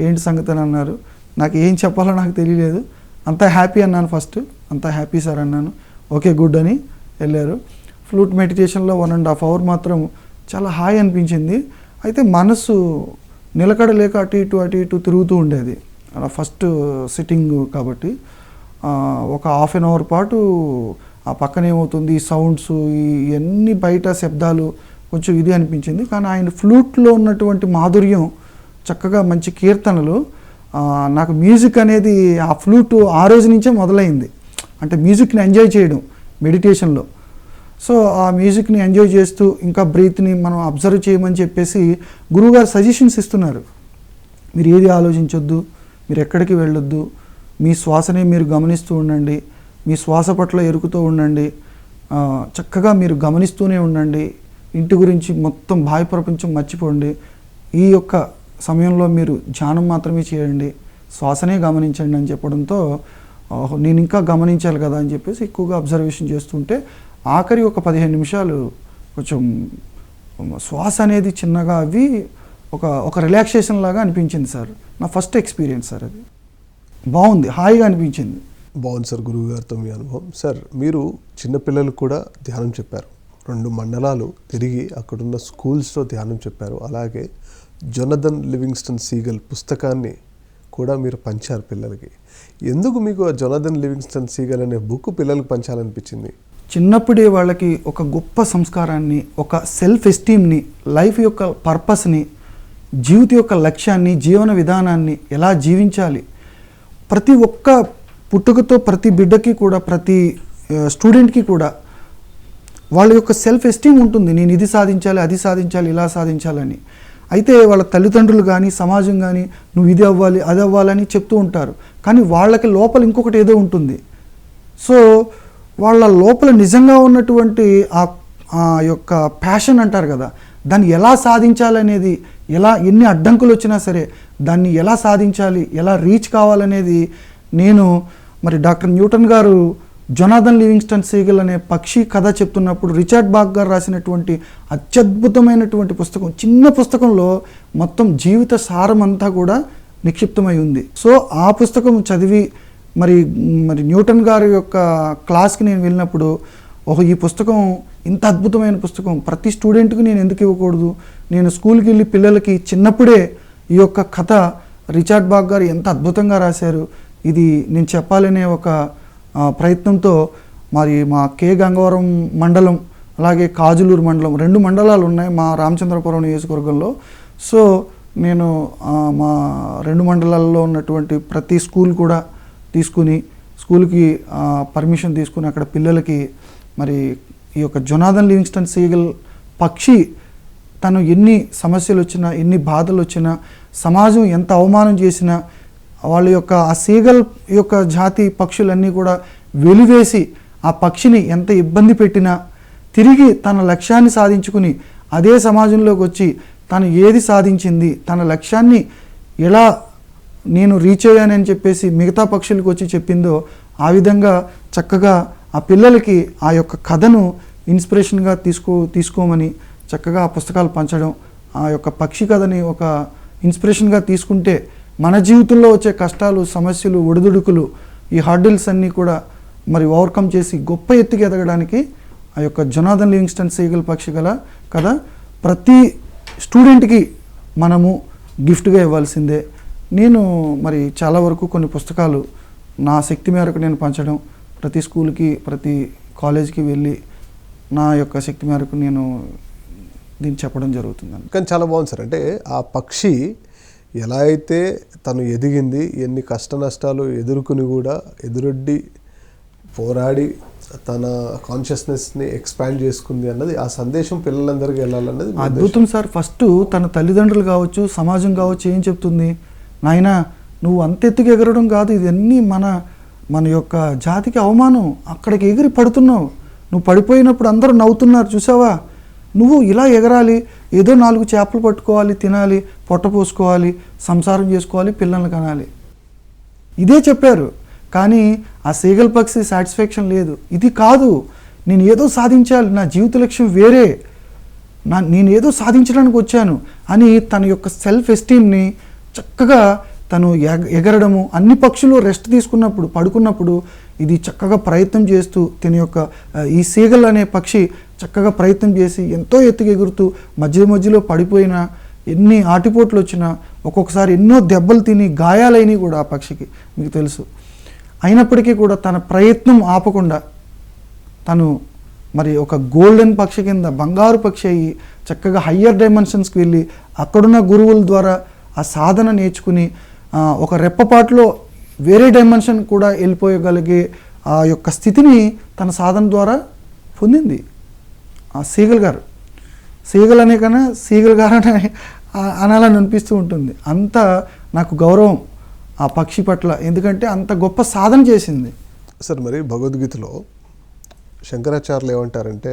Speaker 2: ఏంటి సంగతి అని అన్నారు. నాకు ఏం చెప్పాలో నాకు తెలియలేదు. అంతా హ్యాపీ అన్నాను. ఫస్ట్ అంతా హ్యాపీ సార్ అన్నాను. ఓకే గుడ్ అని వెళ్ళారు. ఫ్లూట్ మెడిటేషన్లో 1.5 hour మాత్రం చాలా హాయ్ అనిపించింది. అయితే మనసు నిలకడలేక అటు ఇటు తిరుగుతూ ఉండేది. అలా ఫస్ట్ సిట్టింగ్ కాబట్టి ఒక 1/2 hour పాటు ఆ పక్కన ఏమవుతుంది సౌండ్స్ ఇవన్నీ బయట శబ్దాలు కొంచెం ఇది అనిపించింది. కానీ ఆయన ఫ్లూట్లో ఉన్నటువంటి మాధుర్యం, చక్కగా మంచి కీర్తనలు, నాకు మ్యూజిక్ అనేది ఆ ఫ్లూట్ ఆ రోజు నుంచే మొదలైంది. అంటే మ్యూజిక్ని ఎంజాయ్ చేయడం మెడిటేషన్లో. సో ఆ మ్యూజిక్ని ఎంజాయ్ చేస్తూ ఇంకా బ్రీత్ని మనం అబ్జర్వ్ చేయమని చెప్పేసి గురువుగారు సజెషన్స్ ఇస్తున్నారు. మీరు ఏది ఆలోచించొద్దు, మీరు ఎక్కడికి వెళ్ళొద్దు, మీ శ్వాసని మీరు గమనిస్తూ ఉండండి, మీ శ్వాస పట్ల ఎరుకుతూ ఉండండి, చక్కగా మీరు గమనిస్తూనే ఉండండి, ఇంటి గురించి మొత్తం బాహ్య ప్రపంచం మర్చిపోండి, ఈ యొక్క సమయంలో మీరు ధ్యానం మాత్రమే చేయండి, శ్వాసనే గమనించండి అని చెప్పడంతో నేను ఇంకా గమనించాలి కదా అని చెప్పేసి ఎక్కువగా అబ్జర్వేషన్ చేస్తుంటే ఆఖరి ఒక 15 నిమిషాలు కొంచెం శ్వాస అనేది చిన్నగా అవి ఒక రిలాక్సేషన్ లాగా అనిపించింది సార్. నా ఫస్ట్ ఎక్స్పీరియన్స్ సార్ అది. బాగుంది, హాయిగా అనిపించింది.
Speaker 1: బాగుంది సార్ గురువు గారితో మీ అనుభవం. సార్ మీరు చిన్నపిల్లలకు కూడా ధ్యానం చెప్పారు, 2 మండలాలు తిరిగి అక్కడున్న స్కూల్స్లో ధ్యానం చెప్పారు. అలాగే జొనథన్ లివింగ్స్టన్ సీగల్ పుస్తకాన్ని కూడా మీరు పంచారు పిల్లలకి. ఎందుకు మీకు జొనథన్ లివింగ్స్టన్ సీగల్ అనే బుక్ పిల్లలకు పంచాలనిపించింది?
Speaker 2: చిన్నప్పుడే వాళ్ళకి ఒక గొప్ప సంస్కారాన్ని, ఒక సెల్ఫ్ ఎస్టీమ్ని, లైఫ్ యొక్క పర్పస్ని, జీవితం యొక్క లక్ష్యాన్ని, జీవన విధానాన్ని ఎలా జీవించాలి, ప్రతి ఒక్క పుట్టుకతో ప్రతి బిడ్డకి కూడా, ప్రతి స్టూడెంట్కి కూడా వాళ్ళ యొక్క సెల్ఫ్ ఎస్టీమ్ ఉంటుంది. నేను ఇది సాధించాలి, అది సాధించాలి, ఇలా సాధించాలని. అయితే వాళ్ళ తల్లిదండ్రులు కానీ సమాజం కానీ నువ్వు ఇది అవ్వాలి, అది అవ్వాలని చెప్తూ ఉంటారు. కానీ వాళ్ళకి లోపల ఇంకొకటి ఏదో ఉంటుంది. సో వాళ్ళ లోపల నిజంగా ఉన్నటువంటి ఆ యొక్క ప్యాషన్ అంటారు కదా, దాన్ని ఎలా సాధించాలనేది, ఎన్ని అడ్డంకులు వచ్చినా సరే దాన్ని ఎలా సాధించాలి, ఎలా రీచ్ కావాలనేది నేను మరి డాక్టర్ న్యూటన్ గారు జొనాథన్ లివింగ్స్టన్ సీగల్ అనే పక్షి కథ చెప్తున్నప్పుడు రిచర్డ్ బాక్ గారు రాసినటువంటి అత్యద్భుతమైనటువంటి పుస్తకం, చిన్న పుస్తకంలో మొత్తం జీవిత సారం అంతా కూడా నిక్షిప్తమై ఉంది. సో ఆ పుస్తకం చదివి మరి న్యూటన్ గారి యొక్క క్లాస్కి నేను వెళ్ళినప్పుడు ఈ పుస్తకం ఇంత అద్భుతమైన పుస్తకం ప్రతి స్టూడెంట్కి నేను ఎందుకు ఇవ్వకూడదు, నేను స్కూల్కి వెళ్ళి పిల్లలకి చిన్నప్పుడే ఈ యొక్క కథ రిచర్డ్ బాక్ గారు ఎంత అద్భుతంగా రాశారు, ఇది నేను చెప్పాలనే ఒక ప్రయత్నంతో మరి మా కే గంగవరం మండలం అలాగే కాజులూరు మండలం 2 మండలాలు ఉన్నాయి మా రామచంద్రపురం నియోజకవర్గంలో. సో నేను మా 2 మండలాల్లో ఉన్నటువంటి ప్రతి స్కూల్ కూడా తీసుకుని స్కూల్కి పర్మిషన్ తీసుకుని అక్కడ పిల్లలకి మరి ఈ యొక్క జొనాథన్ లివింగ్స్టన్ సీగల్ పక్షి తను ఎన్ని సమస్యలు వచ్చినా, ఎన్ని బాధలు వచ్చినా, సమాజం ఎంత అవమానం చేసినా, వాళ్ళ యొక్క ఆ సీగల్ యొక్క జాతి పక్షులన్నీ కూడా వెలివేసి ఆ పక్షిని ఎంత ఇబ్బంది పెట్టినా తిరిగి తన లక్ష్యాన్ని సాధించుకుని అదే సమాజంలోకి వచ్చి తను ఏది సాధించింది, తన లక్ష్యాన్ని ఎలా నేను రీచ్ అయ్యానని చెప్పేసి మిగతా పక్షులకు వచ్చి చెప్పిందో ఆ విధంగా చక్కగా ఆ పిల్లలకి ఆ యొక్క కథను ఇన్స్పిరేషన్గా తీసుకోమని చక్కగా ఆ పుస్తకాలు పంచడం, ఆ యొక్క పక్షి కథని ఒక ఇన్స్పిరేషన్గా తీసుకుంటే మన జీవితంలో వచ్చే కష్టాలు, సమస్యలు, ఒడిదుడుకులు, ఈ హార్డిల్స్ అన్నీ కూడా మరి ఓవర్కమ్ చేసి గొప్ప ఎత్తుకి ఎదగడానికి ఆ యొక్క జొనాథన్ లివింగ్స్టన్ సీగల్ పక్షి కదా ప్రతి స్టూడెంట్కి మనము గిఫ్ట్గా ఇవ్వాల్సిందే. నేను మరి చాలా వరకు కొన్ని పుస్తకాలు నా శక్తి మేరకు నేను పంచడం, ప్రతి స్కూల్కి ప్రతి కాలేజ్కి వెళ్ళి నా యొక్క శక్తి మేరకు నేను దీన్ని చెప్పడం జరుగుతుందండి.
Speaker 1: కానీ చాలా బాగుంది సార్. అంటే ఆ పక్షి ఎలా అయితే తను ఎదిగింది, ఎన్ని కష్ట నష్టాలు ఎదుర్కొని కూడా ఎదురొడ్డి పోరాడి తన కాన్షియస్నెస్ని ఎక్స్పాండ్ చేసుకుంది అన్నది, ఆ సందేశం పిల్లలందరికీ వెళ్ళాలన్నది మీ
Speaker 2: అద్భుతం సార్. ఫస్ట్ తన తల్లిదండ్రులు కావచ్చు, సమాజం కావచ్చు ఏం చెప్తుంది, నాయనా నువ్వు అంత ఎత్తుకు ఎగరడం కాదు, ఇదన్నీ మన యొక్క జాతికి అవమానం, అక్కడికి ఎగిరి పడుతున్నావు, నువ్వు పడిపోయినప్పుడు అందరూ నవ్వుతున్నారు చూసావా, నువ్వు ఇలా ఎగరాలి, ఏదో 4 చేపలు పట్టుకోవాలి, తినాలి, పొట్ట పోసుకోవాలి, సంసారం చేసుకోవాలి, పిల్లల్ని కనాలి, ఇదే చెప్పారు. కానీ ఆ సీగల్ పక్షి సాటిస్ఫాక్షన్ లేదు, ఇది కాదు, నేను ఏదో సాధించాలి, నా జీవిత లక్ష్యం వేరే, నేను ఏదో సాధించడానికి వచ్చాను అని తన యొక్క సెల్ఫ్ ఎస్టీమ్ని చక్కగా తను ఎగరడము, అన్ని పక్షులు రెస్ట్ తీసుకున్నప్పుడు పడుకున్నప్పుడు ఇది చక్కగా ప్రయత్నం చేస్తూ తన యొక్క ఈ సీగల్ అనే పక్షి చక్కగా ప్రయత్నం చేసి ఎంతో ఎత్తుకు ఎగురుతూ మధ్యలో పడిపోయినా, ఎన్ని ఆటిపోట్లు వచ్చినా, ఒక్కొక్కసారి ఎన్నో దెబ్బలు తిని గాయాలైనవి కూడా ఆ పక్షికి మీకు తెలుసు. అయినప్పటికీ కూడా తన ప్రయత్నం ఆపకుండా తను మరి ఒక గోల్డెన్ పక్షి కింద బంగారు పక్షి అయ్యి చక్కగా హయ్యర్ డైమెన్షన్స్కి వెళ్ళి అక్కడున్న గురువుల ద్వారా ఆ సాధన నేర్చుకుని ఒక రెప్పపాటులో వేరే డైమెన్షన్ కూడా వెళ్ళిపోయగలిగే ఆ యొక్క స్థితిని తన సాధన ద్వారా పొందింది ఆ సీగల్ గారు. సీగల్ అనే కన్నా సీగల్ గారు అనాలని అనిపిస్తూ ఉంటుంది. అంత నాకు గౌరవం ఆ పక్షి పట్ల, ఎందుకంటే అంత గొప్ప సాధన చేసింది.
Speaker 1: సార్ మరి భగవద్గీతలో శంకరాచార్యులు ఏమంటారంటే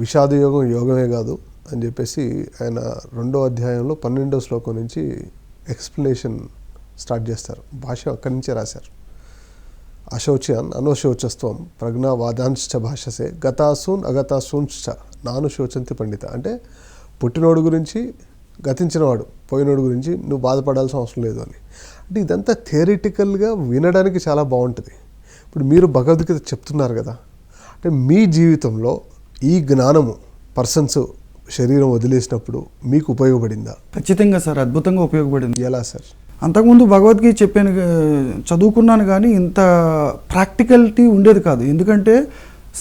Speaker 1: విషాద యోగం యోగమే కాదు అని చెప్పేసి ఆయన 2వ అధ్యాయంలో 12వ శ్లోకం నుంచి ఎక్స్ప్లెనేషన్ స్టార్ట్ చేస్తారు. భాష అక్కడి నుంచే రాశారు. అశౌచ్యాన్ అనోశోచస్త్వం ప్రజ్ఞావాదాంశ్చ భాషసే గతాసూన్ అగతాసూంశ్చ నాను శోచంతి పండిత. అంటే పుట్టినోడు గురించి, గతించినవాడు పోయినోడు గురించి నువ్వు బాధపడాల్సిన అవసరం లేదు అని. అంటే ఇదంతా థియరిటికల్గా వినడానికి చాలా బాగుంటుంది. ఇప్పుడు మీరు భగవద్గీత చెప్తున్నారు కదా, అంటే మీ జీవితంలో ఈ జ్ఞానము పర్సన్స్ శరీరం వదిలేసినప్పుడు మీకు ఉపయోగపడిందా?
Speaker 2: ఖచ్చితంగా సార్, అద్భుతంగా ఉపయోగపడింది.
Speaker 1: ఎలా సార్?
Speaker 2: అంతకుముందు భగవద్గీత చెప్పాను, చదువుకున్నాను, కానీ ఇంత ప్రాక్టికలిటీ ఉండేది కాదు. ఎందుకంటే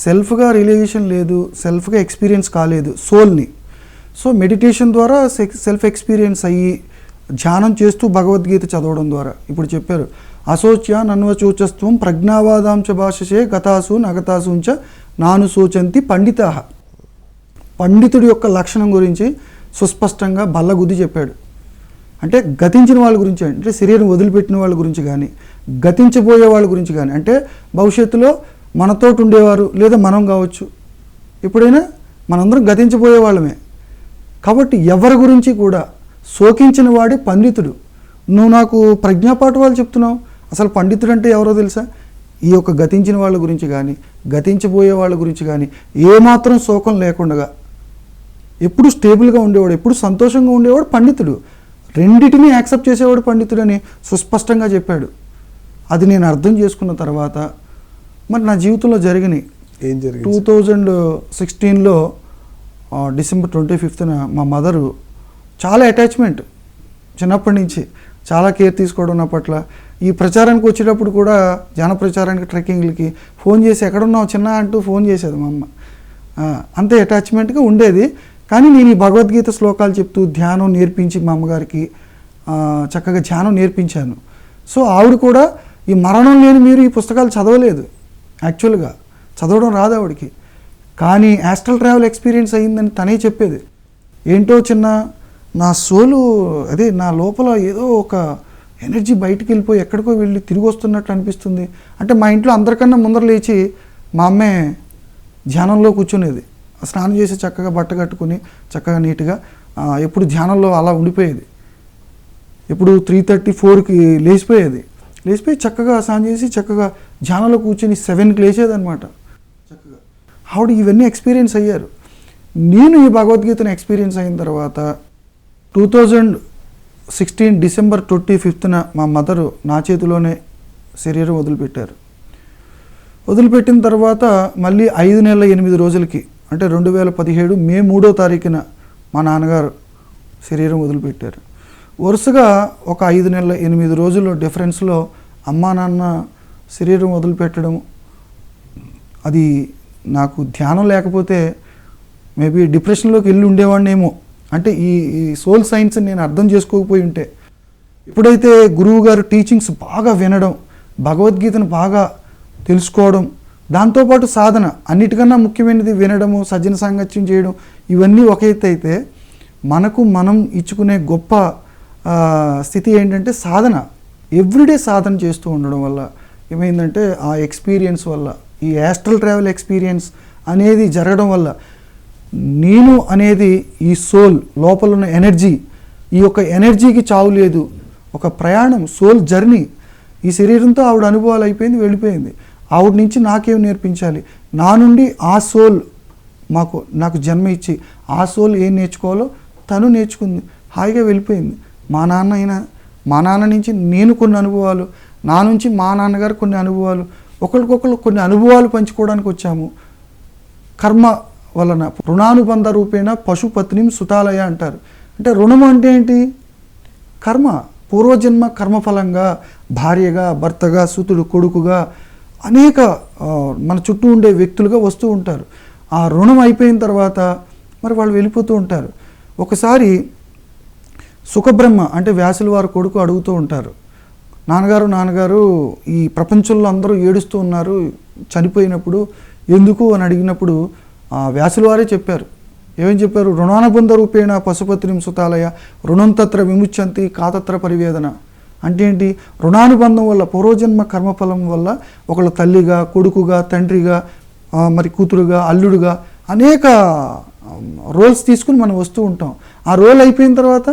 Speaker 2: సెల్ఫ్గా రియలైజేషన్ లేదు, సెల్ఫ్గా ఎక్స్పీరియన్స్ కాలేదు సోల్ని. సో మెడిటేషన్ ద్వారా సెల్ఫ్ ఎక్స్పీరియన్స్ అయ్యి ధ్యానం చేస్తూ భగవద్గీత చదవడం ద్వారా ఇప్పుడు చెప్పారు, అశోచ్యాన్ అన్వచోచస్త్వం ప్రజ్ఞావాదాంశ భాషసే గతాసూన్ అగతాసూంచ నాను శోచంతి పండితాః. పండితుడి యొక్క లక్షణం గురించి సుస్పష్టంగా బల్లగుద్ది చెప్పాడు. అంటే గతించిన వాళ్ళ గురించి, అంటే శరీరం వదిలిపెట్టిన వాళ్ళ గురించి కానీ, గతించబోయే వాళ్ళ గురించి కానీ, అంటే భవిష్యత్తులో మనతోటి ఉండేవారు లేదా మనం కావచ్చు, ఎప్పుడైనా మనందరం గతించబోయే వాళ్ళమే. కాబట్టి ఎవరి గురించి కూడా శోకించిన వాడే పండితుడు. నువ్వు నాకు ప్రజ్ఞాపాఠ వాళ్ళు చెప్తున్నావు, అసలు పండితుడు అంటే ఎవరో తెలుసా? ఈ యొక్క గతించిన వాళ్ళ గురించి కానీ, గతించబోయే వాళ్ళ గురించి కానీ ఏమాత్రం శోకం లేకుండా ఎప్పుడు స్టేబుల్గా ఉండేవాడు, ఎప్పుడు సంతోషంగా ఉండేవాడు పండితుడు. రెండిటిని యాక్సెప్ట్ చేసేవాడు పండితుడు అని సుస్పష్టంగా చెప్పాడు. అది నేను అర్థం చేసుకున్న తర్వాత మరి నా జీవితంలో జరిగినాయి.
Speaker 1: ఏం జరిగింది?
Speaker 2: 2016లో డిసెంబర్ 25న మా మదరు చాలా అటాచ్మెంట్, చిన్నప్పటి నుంచి చాలా కేర్ తీసుకోవడం నా పట్ల. ఈ ప్రచారానికి వచ్చేటప్పుడు కూడా జన ప్రచారానికి ట్రెక్కింగ్లకి ఫోన్ చేసి ఎక్కడున్నావు చిన్న అంటూ ఫోన్ చేసేది మా అమ్మ. అంతే అటాచ్మెంట్గా ఉండేది. కానీ నేను ఈ భగవద్గీత శ్లోకాలు చెప్తూ ధ్యానం నేర్పించి మా అమ్మగారికి చక్కగా ధ్యానం నేర్పించాను. సో ఆవిడ కూడా ఈ మరణం లేని మీరు ఈ పుస్తకాలు చదవలేదు, యాక్చువల్గా చదవడం రాదు ఆవిడకి, కానీ యాస్ట్రల్ ట్రావెల్ ఎక్స్పీరియన్స్ అయ్యిందని తనే చెప్పేది. ఏంటో చిన్న నా సోలు, అదే నా లోపల ఏదో ఒక ఎనర్జీ బయటికి వెళ్ళిపోయి ఎక్కడికో వెళ్ళి తిరిగి వస్తున్నట్టు అనిపిస్తుంది. అంటే మా ఇంట్లో అందరికన్నా ముందర లేచి మా అమ్మే ధ్యానంలో కూర్చునేది, స్నానం చేసి చక్కగా బట్ట కట్టుకుని చక్కగా నీట్గా ఎప్పుడు ధ్యానంలో అలా ఉండిపోయేది. ఎప్పుడు 3:30-4కి లేచిపోయి చక్కగా స్నానం చేసి చక్కగా ధ్యానంలో కూర్చొని 7కి లేచేదనమాట. చక్కగా ఆవిడ ఇవన్నీ ఎక్స్పీరియన్స్ అయ్యారు. నేను ఈ భగవద్గీతను ఎక్స్పీరియన్స్ అయిన తర్వాత 2016 డిసెంబర్ 25న మా మదరు నా చేతిలోనే శరీరం వదిలిపెట్టారు. వదిలిపెట్టిన తర్వాత మళ్ళీ 5 నెలల 8 రోజులకి, అంటే 2017 మే 3వ తారీఖున మా నాన్నగారు శరీరం వదిలిపెట్టారు. వరుసగా ఒక 5 నెలల 8 రోజుల డిఫరెన్స్లో అమ్మా నాన్న శరీరం వదిలిపెట్టడం, అది నాకు ధ్యానం లేకపోతే మేబీ డిప్రెషన్లోకి వెళ్ళి ఉండేవాడినేమో. అంటే ఈ సోల్ సైన్స్ నేను అర్థం చేసుకోకపోయి ఉంటే, ఎప్పుడైతే గురువు గారు టీచింగ్స్ బాగా వినడం, భగవద్గీతను బాగా తెలుసుకోవడం, దాంతోపాటు సాధన, అన్నిటికన్నా ముఖ్యమైనది వినడము, సజ్జన సాంగత్యం చేయడం, ఇవన్నీ ఒక ఎత్తు అయితే మనకు మనం ఇచ్చుకునే గొప్ప స్థితి ఏంటంటే సాధన. ఎవ్రీడే సాధన చేస్తూ ఉండడం వల్ల ఏమైందంటే ఆ ఎక్స్పీరియన్స్ వల్ల, ఈ యాస్ట్రల్ ట్రావెల్ ఎక్స్పీరియన్స్ అనేది జరగడం వల్ల నేను అనేది ఈ సోల్ లోపల ఉన్న ఎనర్జీ, ఈ యొక్క ఎనర్జీకి చావు లేదు. ఒక ప్రయాణం, సోల్ జర్నీ. ఈ శరీరంతో ఆవిడ అనుభవాలు అయిపోయింది, వెళ్ళిపోయింది. ఆవిడ నుంచి నాకేం నేర్పించాలి, నా నుండి ఆ సోల్ నాకు జన్మ ఇచ్చి ఆ సోల్ ఏం నేర్చుకోవాలో తను నేర్చుకుంది, హాయిగా వెళ్ళిపోయింది. మా నాన్న నుంచి నేను కొన్ని అనుభవాలు, నా నుంచి మా నాన్నగారు కొన్ని అనుభవాలు, ఒకరికొకరు కొన్ని అనుభవాలు పంచుకోవడానికి వచ్చాము. కర్మ వలన రుణానుబంధ రూపేణ పశుపత్నిం సుతాలయ అంటారు. అంటే రుణం అంటే ఏంటి? కర్మ, పూర్వజన్మ కర్మఫలంగా భార్యగా, భర్తగా, సుతుడు, కొడుకుగా అనేక మన చుట్టూ ఉండే వ్యక్తులుగా వస్తూ ఉంటారు. ఆ రుణం అయిపోయిన తర్వాత మరి వాళ్ళు వెళ్ళిపోతూ ఉంటారు. ఒకసారి సుఖబ్రహ్మ అంటే వ్యాసుల వారి కొడుకు అడుగుతూ ఉంటారు, నాన్నగారు ఈ ప్రపంచంలో అందరూ ఏడుస్తూ ఉన్నారు చనిపోయినప్పుడు, ఎందుకు అని అడిగినప్పుడు వ్యాసుల వారే చెప్పారు. ఏమని చెప్పారు? రుణానుబంధ రూపేణ పశుపత్నిం సుతాలయ రుణం తత్ర విముచ్యంతి కాతత్ర పరివేదన. అంటే ఏంటి? రుణానుబంధం వల్ల, పూర్వజన్మ కర్మఫలం వల్ల ఒకళ్ళ తల్లిగా, కొడుకుగా, తండ్రిగా, మరి కూతురుగా, అల్లుడుగా అనేక రోల్స్ తీసుకుని మనం వస్తూ ఉంటాం. ఆ రోల్ అయిపోయిన తర్వాత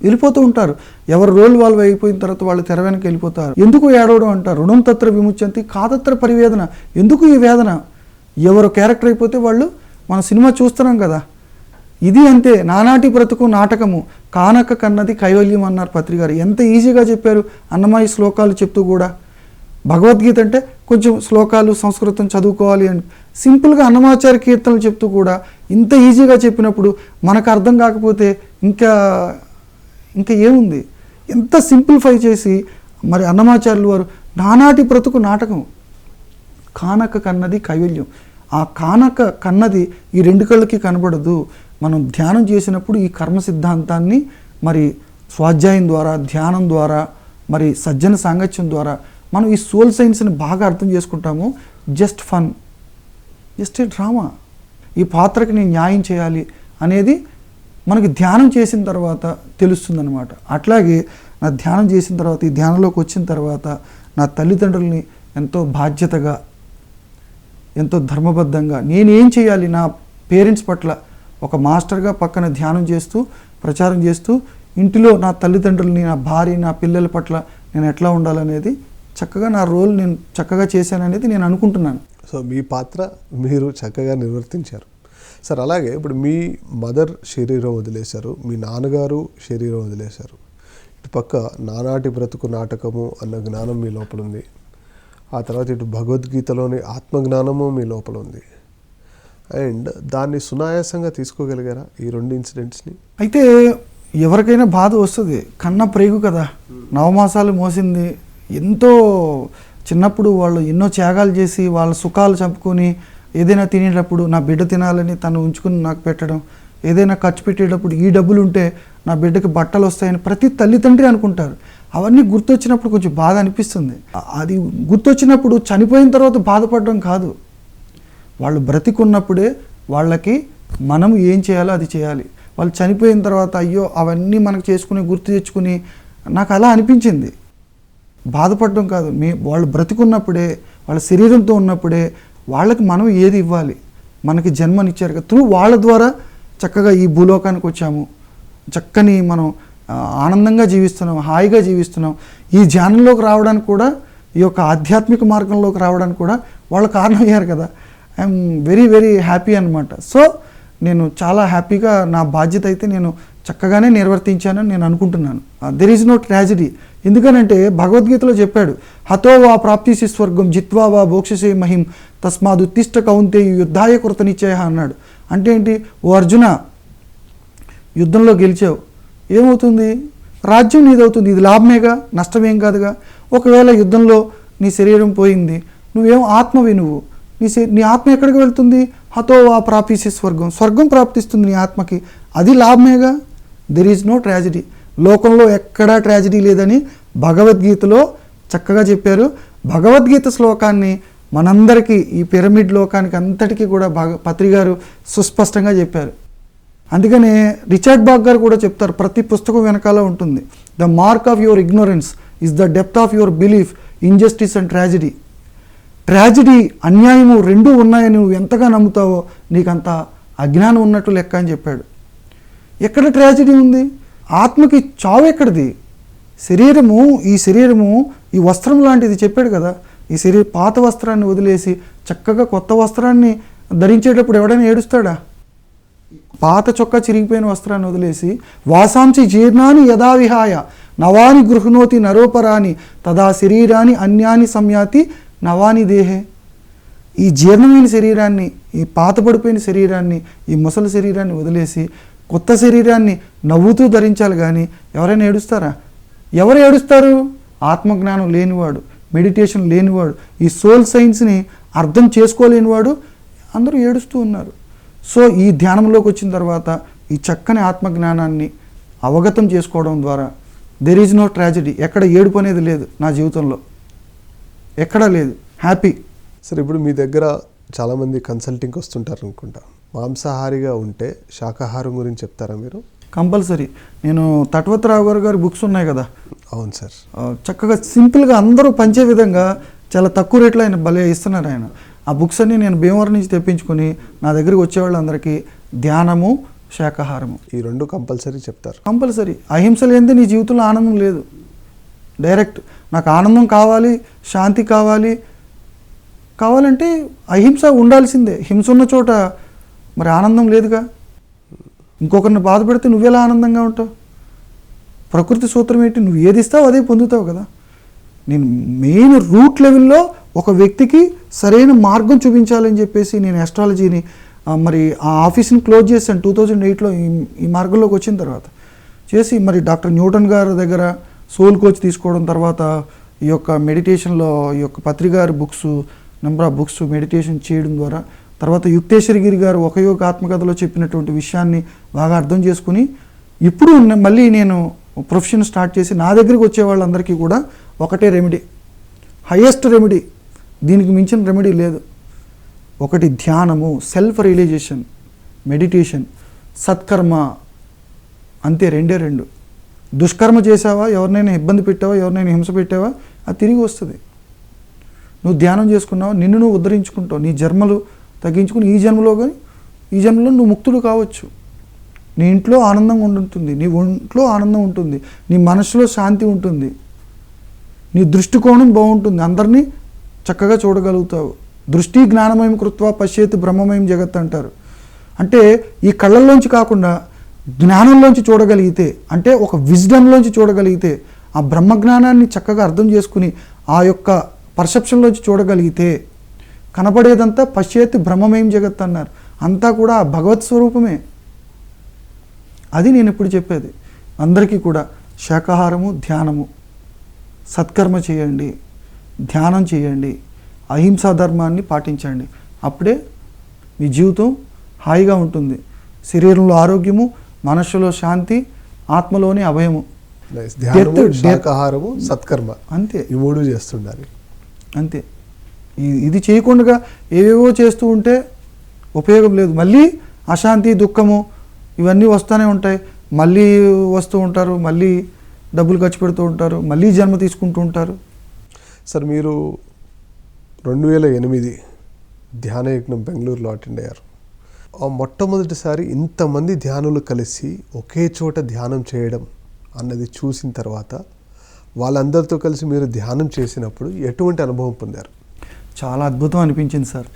Speaker 2: వెళ్ళిపోతూ ఉంటారు. ఎవరి రోల్ వాళ్ళు అయిపోయిన తర్వాత వాళ్ళు తెర వెనక వెళ్ళిపోతారు. ఎందుకు ఏడవడం అంటారు? రుణం తత్ర విముచ్యంతి కాతత్ర పరివేదన. ఎందుకు ఈ వేదన? ఎవరు క్యారెక్టర్ అయిపోతే వాళ్ళు, మన సినిమా చూస్తున్నాం కదా, ఇది అంతే. నానాటి బ్రతుకు నాటకము కానక కన్నది కైవల్యం అన్నారు పత్రికారు. ఎంత ఈజీగా చెప్పారు అన్నమయ్య శ్లోకాలు చెప్తూ కూడా. భగవద్గీత అంటే కొంచెం శ్లోకాలు సంస్కృతం చదువుకోవాలి అని సింపుల్గా అన్నమాచార్య కీర్తనలు చెప్తూ కూడా ఇంత ఈజీగా చెప్పినప్పుడు మనకు అర్థం కాకపోతే ఇంకా ఏముంది? ఎంత సింప్లిఫై చేసి మరి అన్నమాచార్యులు వారు నానాటి బ్రతుకు నాటకం కానక కన్నది కైవల్యం. ఆ కానక కన్నది ఈ రెండు కళ్ళకి కనబడదు. మనం ధ్యానం చేసినప్పుడు ఈ కర్మ సిద్ధాంతాన్ని మరి స్వాధ్యాయం ద్వారా, ధ్యానం ద్వారా, మరి సజ్జన సాంగత్యం ద్వారా మనం ఈ సోల్ సైన్స్ని బాగా అర్థం చేసుకుంటాము. Just fun, just a drama. ఈ పాత్రకి నేను న్యాయం చేయాలి అనేది మనకి ధ్యానం చేసిన తర్వాత తెలుస్తుందన్నమాట. అట్లాగే నా ధ్యానం చేసిన తర్వాత, ఈ ధ్యానంలోకి వచ్చిన తర్వాత నా తల్లిదండ్రుల్ని ఎంతో బాధ్యతగా, ఎంతో ధర్మబద్ధంగా నేనేం చేయాలి నా పేరెంట్స్ పట్ల, ఒక మాస్టర్గా పక్కన ధ్యానం చేస్తూ, ప్రచారం చేస్తూ, ఇంటిలో నా తల్లిదండ్రులని, నా భార్య, నా పిల్లల పట్ల నేను ఎట్లా ఉండాలనేది చక్కగా నా రోల్ నేను చక్కగా చేశాననేది నేను అనుకుంటున్నాను.
Speaker 1: సో మీ పాత్ర మీరు చక్కగా నిర్వర్తించారు సార్. అలాగే ఇప్పుడు మీ మదర్ శరీరం వదిలేశారు, మీ నాన్నగారు శరీరం వదిలేశారు. ఇటు పక్క నానాటి బ్రతుకు నాటకము అన్న జ్ఞానం మీ లోపల ఉంది. ఆ తర్వాత ఇటు భగవద్గీతలోని ఆత్మజ్ఞానము మీ లోపల ఉంది. అండ్ దాన్ని సునాయాసంగా తీసుకోగలిగారా ఈ రెండు ఇన్సిడెంట్స్ని?
Speaker 2: అయితే ఎవరికైనా బాధ వస్తుంది. కన్న ప్రేగు కదా, నవమాసాలు మోసింది. ఎంతో చిన్నప్పుడు వాళ్ళు ఎన్నో త్యాగాలు చేసి వాళ్ళ సుఖాలు చంపుకొని ఏదైనా తినేటప్పుడు నా బిడ్డ తినాలని తను ఉంచుకుని నాకు పెట్టడం, ఏదైనా ఖర్చు పెట్టేటప్పుడు ఈ డబ్బులు ఉంటే నా బిడ్డకి బట్టలు వస్తాయని ప్రతి తల్లిదండ్రి అనుకుంటారు. అవన్నీ గుర్తొచ్చినప్పుడు కొంచెం బాధ అనిపిస్తుంది. అది గుర్తొచ్చినప్పుడు చనిపోయిన తర్వాత బాధపడడం కాదు, వాళ్ళు బ్రతికున్నప్పుడే వాళ్ళకి మనం ఏం చేయాలో అది చేయాలి. వాళ్ళు చనిపోయిన తర్వాత అయ్యో అవన్నీ మనకు చేసుకుని గుర్తు తెచ్చుకుని నాకు అలా అనిపించింది. బాధపడడం కాదు, వాళ్ళు బ్రతికున్నప్పుడే, వాళ్ళ శరీరంతో ఉన్నప్పుడే వాళ్ళకి మనం ఏది ఇవ్వాలి. మనకి జన్మనిచ్చారు కదా, త్రూ వాళ్ళ ద్వారా చక్కగా ఈ భూలోకానికి వచ్చాము. చక్కని మనం ఆనందంగా జీవిస్తున్నాం, హాయిగా జీవిస్తున్నాం. ఈ ధ్యానంలోకి రావడానికి కూడా, ఈ యొక్క ఆధ్యాత్మిక మార్గంలోకి రావడానికి కూడా వాళ్ళు కారణమయ్యారు కదా. ఐఎమ్ వెరీ వెరీ హ్యాపీ అనమాట. సో నేను చాలా హ్యాపీగా నా బాధ్యత అయితే నేను చక్కగానే నిర్వర్తించానని నేను అనుకుంటున్నాను. There is no tragedy. ఎందుకనంటే భగవద్గీతలో చెప్పాడు, హతో వా ప్రాప్తిసి స్వర్గం జిత్వా వా భోక్షసే మహిం తస్మాద్ ఉత్తిష్ట కౌంతేయ యుద్ధాయ కృత నిశ్చయ అన్నాడు. అంటే ఏంటి? ఓ అర్జున, యుద్ధంలో గెలిచావు, ఏమవుతుంది? రాజ్యం నీదవుతుంది. ఇది లాభమేగా, నష్టమేం కాదుగా. ఒకవేళ యుద్ధంలో నీ శరీరం పోయింది, నువ్వేం ఆత్మవి, నీ ఆత్మ ఎక్కడికి వెళ్తుంది? హతో వా ప్రాప్తిసి స్వర్గం, స్వర్గం ప్రాప్తిస్తుంది నీ ఆత్మకి. అది లాభమేగా. There is no tragedy. లోకంలో ఎక్కడా ట్రాజడీ లేదని భగవద్గీతలో చక్కగా చెప్పారు. భగవద్గీత శ్లోకాన్ని మనందరికీ ఈ పిరమిడ్ లోకానికి అంతటికీ కూడా బాగా పత్రి గారు సుస్పష్టంగా చెప్పారు. అందుకనే రిచర్డ్ బాగ్ గారు కూడా చెప్తారు, ప్రతి పుస్తకం వెనకాల ఉంటుంది, the mark of your ignorance is the depth of your belief, injustice and tragedy. Tragedy, అన్యాయము రెండూ ఉన్నాయని నువ్వు ఎంతగా నమ్ముతావో నీకంత అజ్ఞానం ఉన్నట్టు లెక్క అని చెప్పాడు. ఎక్కడ ట్రాజడీ ఉంది? ఆత్మకి చావు ఎక్కడిది? ఈ శరీరము ఈ వస్త్రం లాంటిది చెప్పాడు కదా. ఈ పాత వస్త్రాన్ని వదిలేసి చక్కగా కొత్త వస్త్రాన్ని ధరించేటప్పుడు ఎవడైనా ఏడుస్తాడా? పాత చొక్కా చిరిగిపోయిన వస్త్రాన్ని వదిలేసి వాసాంసి జీర్ణాన్ని యథావిహాయ నవాని గృహ్ణోతి నరోపరాని తదా శరీరాన్ని అన్యాని సంయాతి నవాని దేహే. ఈ జీర్ణమైన శరీరాన్ని, ఈ పాతపడిపోయిన శరీరాన్ని, ఈ ముసలి శరీరాన్ని వదిలేసి కొత్త శరీరాన్ని నవ్వుతూ ధరించాలి. కానీ ఎవరైనా ఏడుస్తారా? ఎవరు ఏడుస్తారు? ఆత్మజ్ఞానం లేనివాడు, మెడిటేషన్ లేనివాడు, ఈ సోల్ సైన్స్ని అర్థం చేసుకోలేనివాడు అందరూ ఏడుస్తూ ఉన్నారు. సో ఈ ధ్యానంలోకి వచ్చిన తర్వాత ఈ చక్కని ఆత్మజ్ఞానాన్ని అవగతం చేసుకోవడం ద్వారా దెర్ ఈజ్ నో ట్రాజడీ. ఎక్కడ ఏడుపు అనేది లేదు నా జీవితంలో, ఎక్కడా లేదు. హ్యాపీ.
Speaker 1: సరే, ఇప్పుడు మీ దగ్గర చాలామంది కన్సల్టింగ్కి వస్తుంటారు అనుకుంటా. మాంసాహారిగా ఉంటే శాకాహారం గురించి చెప్తారా మీరు?
Speaker 2: కంపల్సరీ. నేను తట్వత్రావు గారి బుక్స్ ఉన్నాయి కదా.
Speaker 1: అవును సార్.
Speaker 2: చక్కగా సింపుల్గా అందరూ పంచే విధంగా చాలా తక్కువ రేట్లో ఆయన భలే ఇస్తున్నారు. ఆయన ఆ బుక్స్ అన్ని నేను భీమవరం నుంచి తెప్పించుకొని నా దగ్గరికి వచ్చేవాళ్ళందరికీ ధ్యానము, శాకాహారము
Speaker 1: ఈ రెండు కంపల్సరీ చెప్తారు.
Speaker 2: కంపల్సరీ. అహింస లేనిదే నీ జీవితంలో ఆనందం లేదు. డైరెక్ట్ నాకు ఆనందం కావాలి, శాంతి కావాలంటే అహింస ఉండాల్సిందే. హింస ఉన్న చోట మరి ఆనందం లేదుగా. ఇంకొకరిని బాధ పెడితే నువ్వెలా ఆనందంగా ఉంటావు? ప్రకృతి సూత్రం ఏంటి? నువ్వు ఏది ఇస్తావు అదే పొందుతావు కదా. నేను మెయిన్ రూట్ లెవెల్లో ఒక వ్యక్తికి సరైన మార్గం చూపించాలని చెప్పేసి నేను ఆస్ట్రాలజీని మరి ఆ ఆఫీస్ని క్లోజ్ చేశాను 2008లో. ఈ మార్గంలోకి వచ్చిన తర్వాత చేసి మరి డాక్టర్ న్యూటన్ గారి దగ్గర సోల్ కోచ్ తీసుకోవడం, తర్వాత ఈ యొక్క మెడిటేషన్లో ఈ యొక్క పత్రి గారి books, number of books meditation చేయడం ద్వారా, తర్వాత యుక్తేశ్వరగిరి గారు ఒక యోగ ఆత్మకథలో చెప్పినటువంటి విషయాన్ని బాగా అర్థం చేసుకుని ఇప్పుడు మళ్ళీ నేను ప్రొఫెషన్ స్టార్ట్ చేసి నా దగ్గరికి వచ్చే వాళ్ళందరికీ కూడా ఒకటే రెమెడీ, హయ్యెస్ట్ రెమెడీ, దీనికి మించిన రెమెడీ లేదు. ఒకటి ధ్యానము, సెల్ఫ్ రియలైజేషన్, మెడిటేషన్, సత్కర్మ. అంతే, రెండే రెండు. దుష్కర్మ చేసావా, ఎవరినైనా ఇబ్బంది పెట్టావా, ఎవరినైనా హింస పెట్టావా, అది తిరిగి వస్తుంది. నువ్వు ధ్యానం చేసుకున్నావు, నిన్ను నువ్వు ఉద్ధరించుకుంటావు, నీ జన్మలు తగ్గించుకుని ఈ జన్మలో నువ్వు ముక్తుడు కావచ్చు. నీ ఇంట్లో ఆనందంగా ఉంటుంది, నీ ఒంట్లో ఆనందం ఉంటుంది, నీ మనసులో శాంతి ఉంటుంది, నీ దృష్టికోణం బాగుంటుంది, అందరినీ చక్కగా చూడగలుగుతావు. దృష్టి జ్ఞానమయం కృత్వా పశ్యేత్ బ్రహ్మమయం జగత్ అంటారు. అంటే ఈ కళ్ళల్లోంచి కాకుండా జ్ఞానంలోంచి చూడగలిగితే, అంటే ఒక విజ్డమ్లోంచి చూడగలిగితే, ఆ బ్రహ్మజ్ఞానాన్ని చక్కగా అర్థం చేసుకుని ఆ యొక్క పర్సెప్షన్లోంచి చూడగలిగితే కనపడేదంతా పశ్చేత్ బ్రహ్మమయం జగత్ అన్నారు. అంతా కూడా ఆ భగవత్ స్వరూపమే. అది నేను ఇప్పుడు చెప్పేది అందరికీ కూడా. శాకాహారము, ధ్యానము, సత్కర్మ చేయండి, ధ్యానం చేయండి, అహింసా ధర్మాన్ని పాటించండి. అప్పుడే మీ జీవితం హాయిగా ఉంటుంది. శరీరంలో ఆరోగ్యము, మనస్సులో శాంతి, ఆత్మలోని అభయము.
Speaker 1: ధ్యానము, శాకాహారము, సత్కర్మ,
Speaker 2: అంతే.
Speaker 1: ఈ మూడు చేస్తుండాలి.
Speaker 2: అంతే. ఇది చేయకుండా ఏవేవో చేస్తూ ఉంటే ఉపయోగం లేదు. మళ్ళీ అశాంతి, దుఃఖము ఇవన్నీ వస్తూనే ఉంటాయి. మళ్ళీ వస్తూ ఉంటారు, మళ్ళీ డబ్బులు ఖర్చు పెడుతూ ఉంటారు, మళ్ళీ జన్మ తీసుకుంటూ ఉంటారు.
Speaker 1: సార్, మీరు 2008 ధ్యానయజ్ఞం బెంగళూరులో అటెండ్ అయ్యారు. మొట్టమొదటిసారి ఇంతమంది ధ్యానులు కలిసి ఒకే చోట ధ్యానం చేయడం అన్నది చూసిన తర్వాత వాళ్ళందరితో కలిసి మీరు ధ్యానం చేసినప్పుడు ఎటువంటి అనుభవం పొందారు?
Speaker 2: చాలా అద్భుతం అనిపించింది సార్.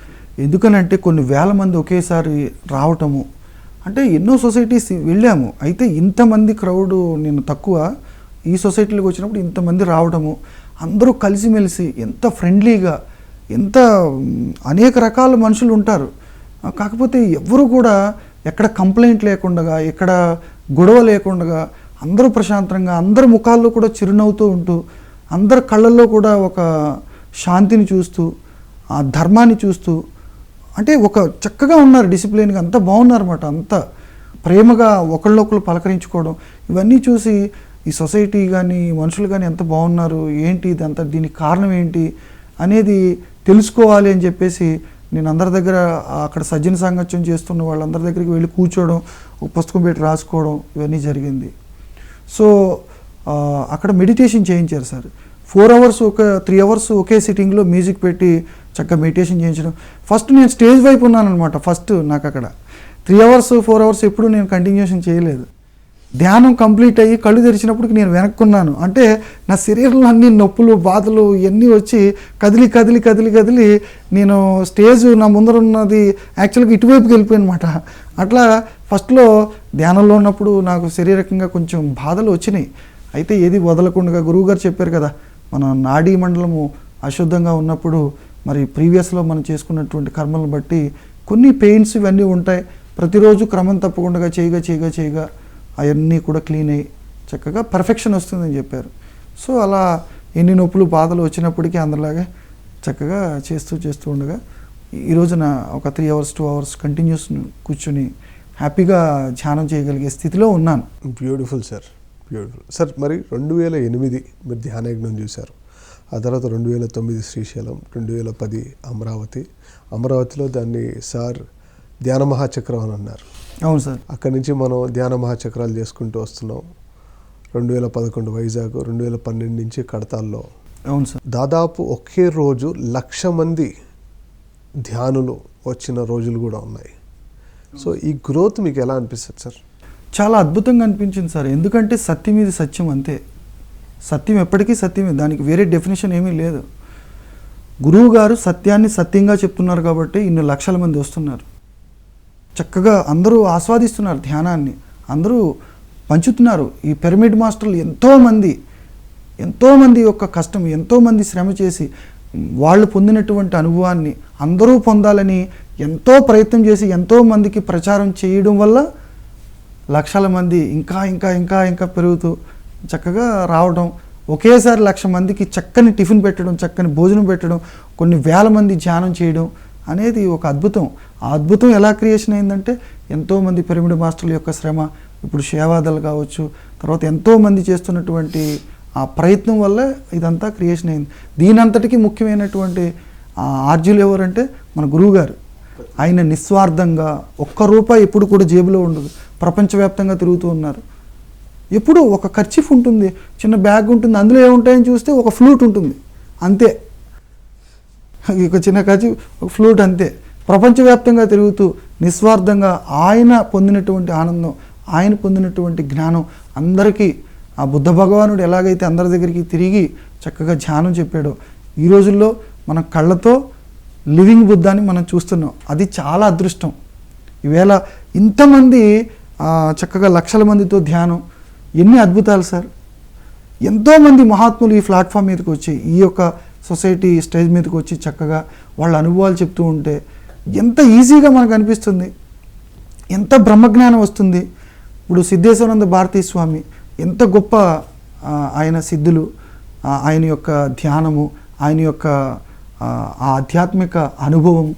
Speaker 2: ఎందుకనంటే కొన్ని వేల మంది ఒకేసారి రావటము, అంటే ఎన్నో సొసైటీస్ వెళ్ళాము, అయితే ఇంతమంది క్రౌడ్ నేను తక్కువ. ఈ సొసైటీలోకి వచ్చినప్పుడు ఇంతమంది రావడము, అందరూ కలిసిమెలిసి ఎంత ఫ్రెండ్లీగా, ఎంత అనేక రకాల మనుషులు ఉంటారు. కాకపోతే ఎవరు కూడా ఎక్కడ కంప్లైంట్ లేకుండా, ఎక్కడ గొడవ లేకుండా, అందరూ ప్రశాంతంగా, అందరి ముఖాల్లో కూడా చిరునవ్వుతూ ఉంటూ, అందరి కళ్ళల్లో కూడా ఒక శాంతిని చూస్తూ, ఆ ధర్మాన్ని చూస్తూ, అంటే ఒక చక్కగా ఉన్నారు, డిసిప్లిన్గా అంతా బాగున్నారన్నమాట. అంతా ప్రేమగా ఒకళ్ళొకళ్ళు పలకరించుకోవడం, ఇవన్నీ చూసి ఈ సొసైటీ కానీ మనుషులు కానీ ఎంత బాగున్నారు, ఏంటి ఇదంతా, దీనికి కారణం ఏంటి అనేది తెలుసుకోవాలి అని చెప్పేసి నేను అందరి దగ్గర అక్కడ సజ్జన సాంగత్యం చేస్తున్న వాళ్ళందరి దగ్గరికి వెళ్ళి కూర్చోవడం, ఒక పుస్తకం పెట్టి రాసుకోవడం ఇవన్నీ జరిగింది. సో అక్కడ మెడిటేషన్ చేయించారు సార్. 4 అవర్స్ 3 అవర్స్ ఒకే సిట్టింగ్లో మ్యూజిక్ పెట్టి చక్కగా మెడిటేషన్ చేయించడం. ఫస్ట్ నేను స్టేజ్ వైపు ఉన్నాను అనమాట. ఫస్ట్ నాకు అక్కడ 3 అవర్స్ 4 అవర్స్ ఎప్పుడు నేను కంటిన్యూషన్ చేయలేదు. ధ్యానం కంప్లీట్ అయ్యి కళ్ళు తెరిచినప్పటికి నేను వెనక్కున్నాను. అంటే నా శరీరంలో అన్ని నొప్పులు, బాధలు ఇవన్నీ వచ్చి కదిలి కదిలి కదిలి కదిలి నేను స్టేజ్ నా ముందర ఉన్నది యాక్చువల్గా ఇటువైపుకి వెళ్ళిపోయాను అనమాట. అట్లా ఫస్ట్లో ధ్యానంలో ఉన్నప్పుడు నాకు శారీరకంగా కొంచెం బాధలు వచ్చినాయి. అయితే ఏది వదలకుండా గురువుగారు చెప్పారు కదా, మన నాడీ మండలము అశుద్ధంగా ఉన్నప్పుడు మరి ప్రీవియస్లో మనం చేసుకున్నటువంటి కర్మలను బట్టి కొన్ని పెయిన్స్ ఇవన్నీ ఉంటాయి. ప్రతిరోజు క్రమం తప్పకుండా చేయగా అవన్నీ కూడా క్లీన్ అయ్యి చక్కగా పర్ఫెక్షన్ వస్తుందని చెప్పారు. సో అలా ఎన్ని నొప్పులు బాధలు వచ్చినప్పటికీ అందరిలాగా చక్కగా చేస్తూ ఉండగా ఈ రోజున ఒక 3 అవర్స్ 2 అవర్స్ కంటిన్యూస్ కూర్చుని హ్యాపీగా ధ్యానం చేయగలిగే స్థితిలో ఉన్నాను.
Speaker 1: Beautiful sir, beautiful sir. మరి 2008 మీరు ధ్యానయజ్ఞం చూశారు. ఆ తర్వాత 2009 శ్రీశైలం, 2010 అమరావతిలో దాన్ని సార్ ధ్యాన మహాచక్రం అని అన్నారు.
Speaker 2: అవును సార్.
Speaker 1: అక్కడి నుంచి మనం ధ్యాన మహాచక్రాలు చేసుకుంటూ వస్తున్నాం. 2011 వైజాగ్, 2012 నుంచి కడతాల్లో.
Speaker 2: అవును సార్.
Speaker 1: దాదాపు ఒకే రోజు 1,00,000 మంది ధ్యానులు వచ్చిన రోజులు కూడా ఉన్నాయి. సో ఈ గ్రోత్ మీకు ఎలా అనిపిస్తుంది సార్?
Speaker 2: చాలా అద్భుతంగా అనిపించింది సార్. ఎందుకంటే సత్యం ఇది సత్యం అంతే. సత్యం ఎప్పటికీ సత్యమే, దానికి వేరే డెఫినేషన్ ఏమీ లేదు. గురువు గారు సత్యాన్ని సత్యంగా చెప్తున్నారు కాబట్టి ఇన్ని లక్షల మంది వస్తున్నారు. చక్కగా అందరూ ఆస్వాదిస్తున్నారు ధ్యానాన్ని, అందరూ పంచుతున్నారు. ఈ పిరమిడ్ మాస్టర్లు ఎంతోమంది యొక్క కష్టం, ఎంతోమంది శ్రమ చేసి వాళ్ళు పొందినటువంటి అనుభవాన్ని అందరూ పొందాలని ఎంతో ప్రయత్నం చేసి ఎంతోమందికి ప్రచారం చేయడం వల్ల లక్షల మంది ఇంకా ఇంకా ఇంకా ఇంకా పెరుగుతూ చక్కగా రావడం. ఒకేసారి 1,00,000 మందికి చక్కని టిఫిన్ పెట్టడం, చక్కని భోజనం పెట్టడం, కొన్ని వేల మంది ధ్యానం చేయడం అనేది ఒక అద్భుతం. ఆ అద్భుతం ఎలా క్రియేషన్ అయిందంటే ఎంతోమంది పిరమిడ్ మాస్టర్ల యొక్క శ్రమ, ఇప్పుడు సేవాదలు కావచ్చు, తర్వాత ఎంతోమంది చేస్తున్నటువంటి ఆ ప్రయత్నం వల్ల ఇదంతా క్రియేషన్ అయింది. దీనంతటికీ ముఖ్యమైనటువంటి ఆర్జులు ఎవరంటే మన గురువుగారు. ఆయన నిస్వార్థంగా ₹1 ఎప్పుడు కూడా జేబులో ఉండదు, ప్రపంచవ్యాప్తంగా తిరుగుతూ ఉన్నారు. ఎప్పుడు ఒక కర్చీఫ్ ఉంటుంది, చిన్న బ్యాగ్ ఉంటుంది, అందులో ఏముంటాయని చూస్తే ఒక ఫ్లూట్ ఉంటుంది అంతే. ఒక చిన్న కర్చీఫ్, ఒక ఫ్లూట్ అంతే. ప్రపంచవ్యాప్తంగా తిరుగుతూ నిస్వార్థంగా ఆయన పొందినటువంటి ఆనందం, ఆయన పొందినటువంటి జ్ఞానం అందరికీ, ఆ బుద్ధ భగవానుడు ఎలాగైతే అందరి దగ్గరికి తిరిగి చక్కగా ధ్యానం చెప్పాడో, ఈ రోజుల్లో మన కళ్ళతో లివింగ్ బుద్ధాన్ని మనం చూస్తున్నాం. అది చాలా అదృష్టం. ఈవేళ ఇంతమంది చక్కగా లక్షల మందితో ధ్యానం, ఎన్ని అద్భుతాలు సార్. ఎంతోమంది మహాత్ములు ఈ ప్లాట్ఫామ్ మీదకి వచ్చి, ఈ యొక్క సొసైటీ స్టేజ్ మీదకి వచ్చి చక్కగా వాళ్ళ అనుభవాలు చెప్తూ ఉంటే ఎంత ఈజీగా మనకు అనిపిస్తుంది, ఎంత బ్రహ్మజ్ఞానం వస్తుంది. ఇప్పుడు సిద్ధేశ్వరానంద భారతీ స్వామి ఎంత గొప్ప ఆయన సిద్ధులు, ఆయన యొక్క ధ్యానము, ఆయన యొక్క ఆధ్యాత్మిక అనుభవం,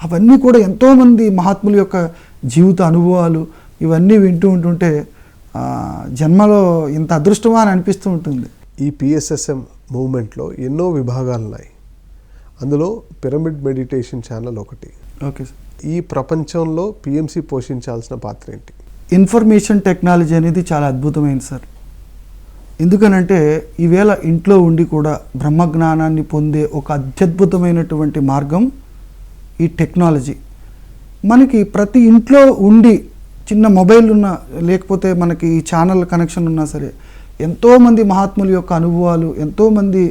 Speaker 2: అవన్నీ కూడా ఎంతోమంది మహాత్ముల యొక్క జీవిత అనుభవాలు ఇవన్నీ వింటూ ఉంటుంటే జన్మలో ఇంత అదృష్టమా అని అనిపిస్తూ ఉంటుంది.
Speaker 1: ఈ పిఎస్ఎస్ఎం మూవ్మెంట్లో ఎన్నో విభాగాలు ఉన్నాయి. అందులో పిరమిడ్ మెడిటేషన్ ఛానల్ ఒకటి.
Speaker 2: Okay sir.
Speaker 1: ఈ ప్రపంచంలో పిఎంసి పోషించాల్సిన పాత్ర ఏంటి?
Speaker 2: ఇన్ఫర్మేషన్ టెక్నాలజీ అనేది చాలా అద్భుతమైనది సార్. ఎందుకనంటే ఈవేళ ఇంట్లో ఉండి కూడా బ్రహ్మజ్ఞానాన్ని పొందే ఒక అత్యద్భుతమైనటువంటి మార్గం ఈ టెక్నాలజీ. మనకి ప్రతి ఇంట్లో ఉండి చిన్న మొబైల్ ఉన్నా, లేకపోతే మనకి ఈ ఛానల్ కనెక్షన్ ఉన్నా సరే, ఎంతోమంది మహాత్ముల యొక్క అనుభవాలు, ఎంతోమంది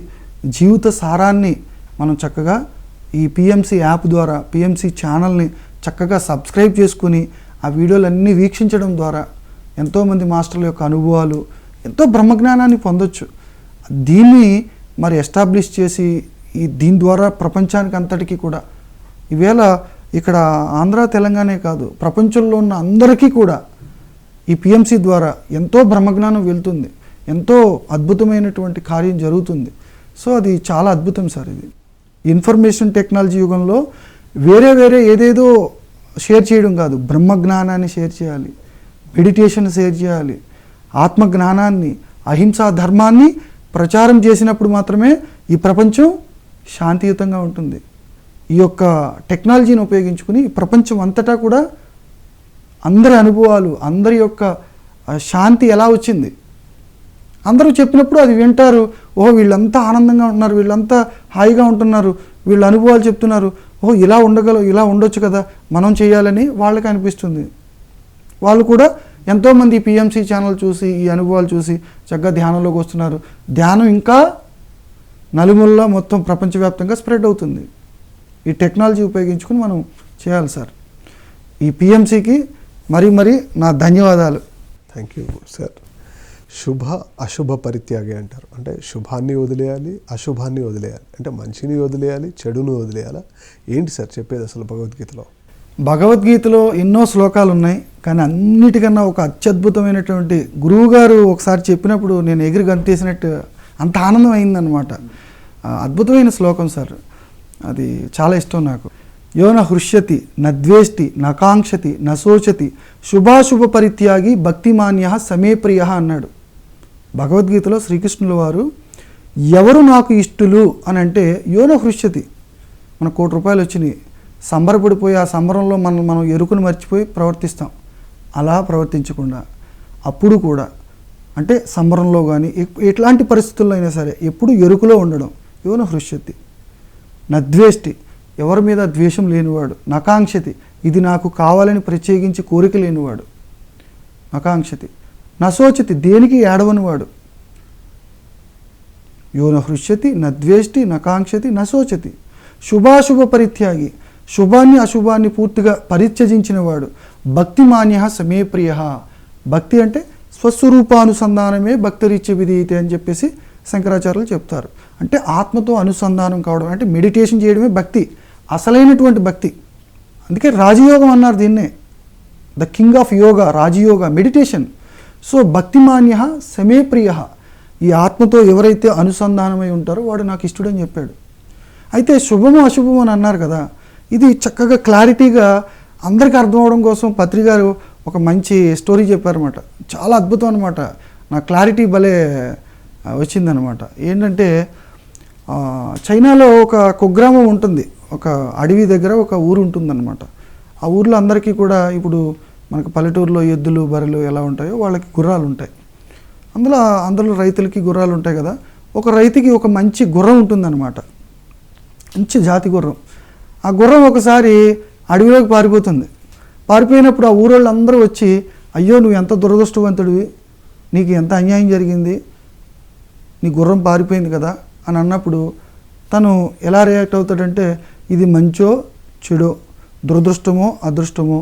Speaker 2: జీవిత సారాన్ని మనం చక్కగా ఈ పిఎంసి యాప్ ద్వారా, పిఎంసి ఛానల్ని చక్కగా సబ్స్క్రైబ్ చేసుకుని ఆ వీడియోలన్నీ వీక్షించడం ద్వారా ఎంతోమంది మాస్టర్ల యొక్క అనుభవాలు, ఎంతో బ్రహ్మజ్ఞానాన్ని పొందొచ్చు. దీన్ని మరి ఎస్టాబ్లిష్ చేసి దీని ద్వారా ప్రపంచానికి అంతటికీ కూడా ఈవేళ ఇక్కడ ఆంధ్ర తెలంగాణే కాదు, ప్రపంచంలో ఉన్న అందరికీ కూడా ఈ పిఎంసి ద్వారా ఎంతో బ్రహ్మజ్ఞానం వెళ్తుంది, ఎంతో అద్భుతమైనటువంటి కార్యం జరుగుతుంది. సో అది చాలా అద్భుతం సార్. ఇది ఇన్ఫర్మేషన్ టెక్నాలజీ యుగంలో వేరే ఏదేదో షేర్ చేయడం కాదు, బ్రహ్మజ్ఞానాన్ని షేర్ చేయాలి, మెడిటేషన్ షేర్ చేయాలి, ఆత్మజ్ఞానాన్ని, అహింసా ధర్మాన్ని ప్రచారం చేసినప్పుడు మాత్రమే ఈ ప్రపంచం శాంతియుతంగా ఉంటుంది. ఈ యొక్క టెక్నాలజీని ఉపయోగించుకుని ప్రపంచం అంతటా కూడా అందరి అనుభవాలు, అందరి యొక్క శాంతి ఎలా వచ్చింది అందరూ చెప్పినప్పుడు అది వింటారు. ఓహో, వీళ్ళంతా ఆనందంగా ఉంటున్నారు, వీళ్ళంతా హాయిగా ఉంటున్నారు, వీళ్ళ అనుభవాలు చెప్తున్నారు, ఓహో ఇలా ఇలా ఉండొచ్చు కదా, మనం చేయాలని వాళ్ళకి అనిపిస్తుంది. వాళ్ళు కూడా ఎంతోమంది పిఎంసి ఛానల్ చూసి ఈ అనుభవాలు చూసి చక్కగా ధ్యానంలోకి వస్తున్నారు. ధ్యానం ఇంకా నలుమూలలా మొత్తం ప్రపంచవ్యాప్తంగా స్ప్రెడ్ అవుతుంది. ఈ టెక్నాలజీ ఉపయోగించుకుని మనం చేయాలి సార్. ఈ పిఎంసికి మరీ నా ధన్యవాదాలు.
Speaker 1: Thank you sir. శుభ అశుభ పరిత్యాగి అంటారు. అంటే శుభాన్ని వదిలేయాలి, అశుభాన్ని వదిలేయాలి, అంటే మంచిని వదిలేయాలి, చెడును వదిలేయాలా? ఏంటి సార్ చెప్పేది అసలు భగవద్గీతలో?
Speaker 2: భగవద్గీతలో ఎన్నో శ్లోకాలు ఉన్నాయి, కానీ అన్నిటికన్నా ఒక అత్యద్భుతమైనటువంటి గురువుగారు ఒకసారి చెప్పినప్పుడు నేను ఎగిరి గంతేసినట్టు అంత ఆనందం అయిందనమాట. అద్భుతమైన శ్లోకం సార్, అది చాలా ఇష్టం నాకు. యో న హృష్యతి నద్వేష్టి నకాంక్షతి నశోచతి శుభాశుభ పరిత్యాగి భక్తిమాన్య సమే ప్రియ అన్నాడు భగవద్గీతలో శ్రీకృష్ణుల వారు. ఎవరు నాకు ఇష్టలు అని అంటే యోన హృష్యతి, మన ₹1,00,00,000 వచ్చినాయి, సంబరపడిపోయి ఆ సంబరంలో మనం ఎరుకును మర్చిపోయి ప్రవర్తిస్తాం. అలా ప్రవర్తించకుండా అప్పుడు కూడా అంటే సంబరంలో కానీ ఎట్లాంటి పరిస్థితుల్లో అయినా సరే ఎప్పుడు ఎరుకులో ఉండడం. యోన హృష్యతి నద్వేష్టి, ఎవరి మీద ద్వేషం లేనివాడు. నకాంక్షతి, ఇది నాకు కావాలని ప్రత్యేకించి కోరిక లేనివాడు. నకాంక్షతి నశోచతి, దేనికి ఏడవనివాడు. యోన హృష్యతి నద్వేష్టి నకాంక్షతి నశోచతి శుభాశుభ పరిత్యాగి, శుభాన్ని అశుభాన్ని పూర్తిగా పరిత్యజించినవాడు. భక్తిమాన్య సమే ప్రియ, భక్తి అంటే స్వస్వరూపానుసంధానమే భక్తరీత్య విధీయతే అని చెప్పేసి శంకరాచార్యులు చెప్తారు. అంటే ఆత్మతో అనుసంధానం కావడం, అంటే మెడిటేషన్ చేయడమే భక్తి, అసలైనటువంటి భక్తి. అందుకే రాజయోగం అన్నారు దీన్నే, the king of yoga, Rajayoga meditation. So భక్తిమాన్య సమే ప్రియ, ఈ ఆత్మతో ఎవరైతే అనుసంధానమై ఉంటారో వాడు నాకు ఇష్టడని చెప్పాడు. అయితే శుభము అశుభము అని అన్నారు కదా, ఇది చక్కగా క్లారిటీగా అందరికీ అర్థం అవడం కోసం పత్రి గారు ఒక మంచి స్టోరీ చెప్పారన్నమాట. చాలా అద్భుతం అనమాట, నా క్లారిటీ భలే వచ్చిందనమాట. ఏంటంటే చైనాలో ఒక కుగ్రామం ఉంటుంది, ఒక అడవి దగ్గర ఒక ఊరు ఉంటుందన్నమాట. ఆ ఊర్లో అందరికీ కూడా ఇప్పుడు మనకు పల్లెటూరులో ఎద్దులు బర్రెలు ఎలా ఉంటాయో వాళ్ళకి గుర్రాలు ఉంటాయి. అందులో రైతులకి గుర్రాలు ఉంటాయి కదా. ఒక రైతుకి ఒక మంచి గుర్రం ఉంటుందన్నమాట, మంచి జాతి గుర్రం. ఆ గుర్రం ఒకసారి అడవిలోకి పారిపోతుంది. పారిపోయినప్పుడు ఆ ఊరోళ్ళు అందరూ వచ్చి, అయ్యో నువ్వు ఎంత దురదృష్టవంతుడివి, నీకు ఎంత అన్యాయం జరిగింది, నీ గుర్రం పారిపోయింది కదా అని అన్నప్పుడు తను ఎలా రియాక్ట్ అవుతాడంటే, ఇది మంచో చెడో, దురదృష్టమో అదృష్టమో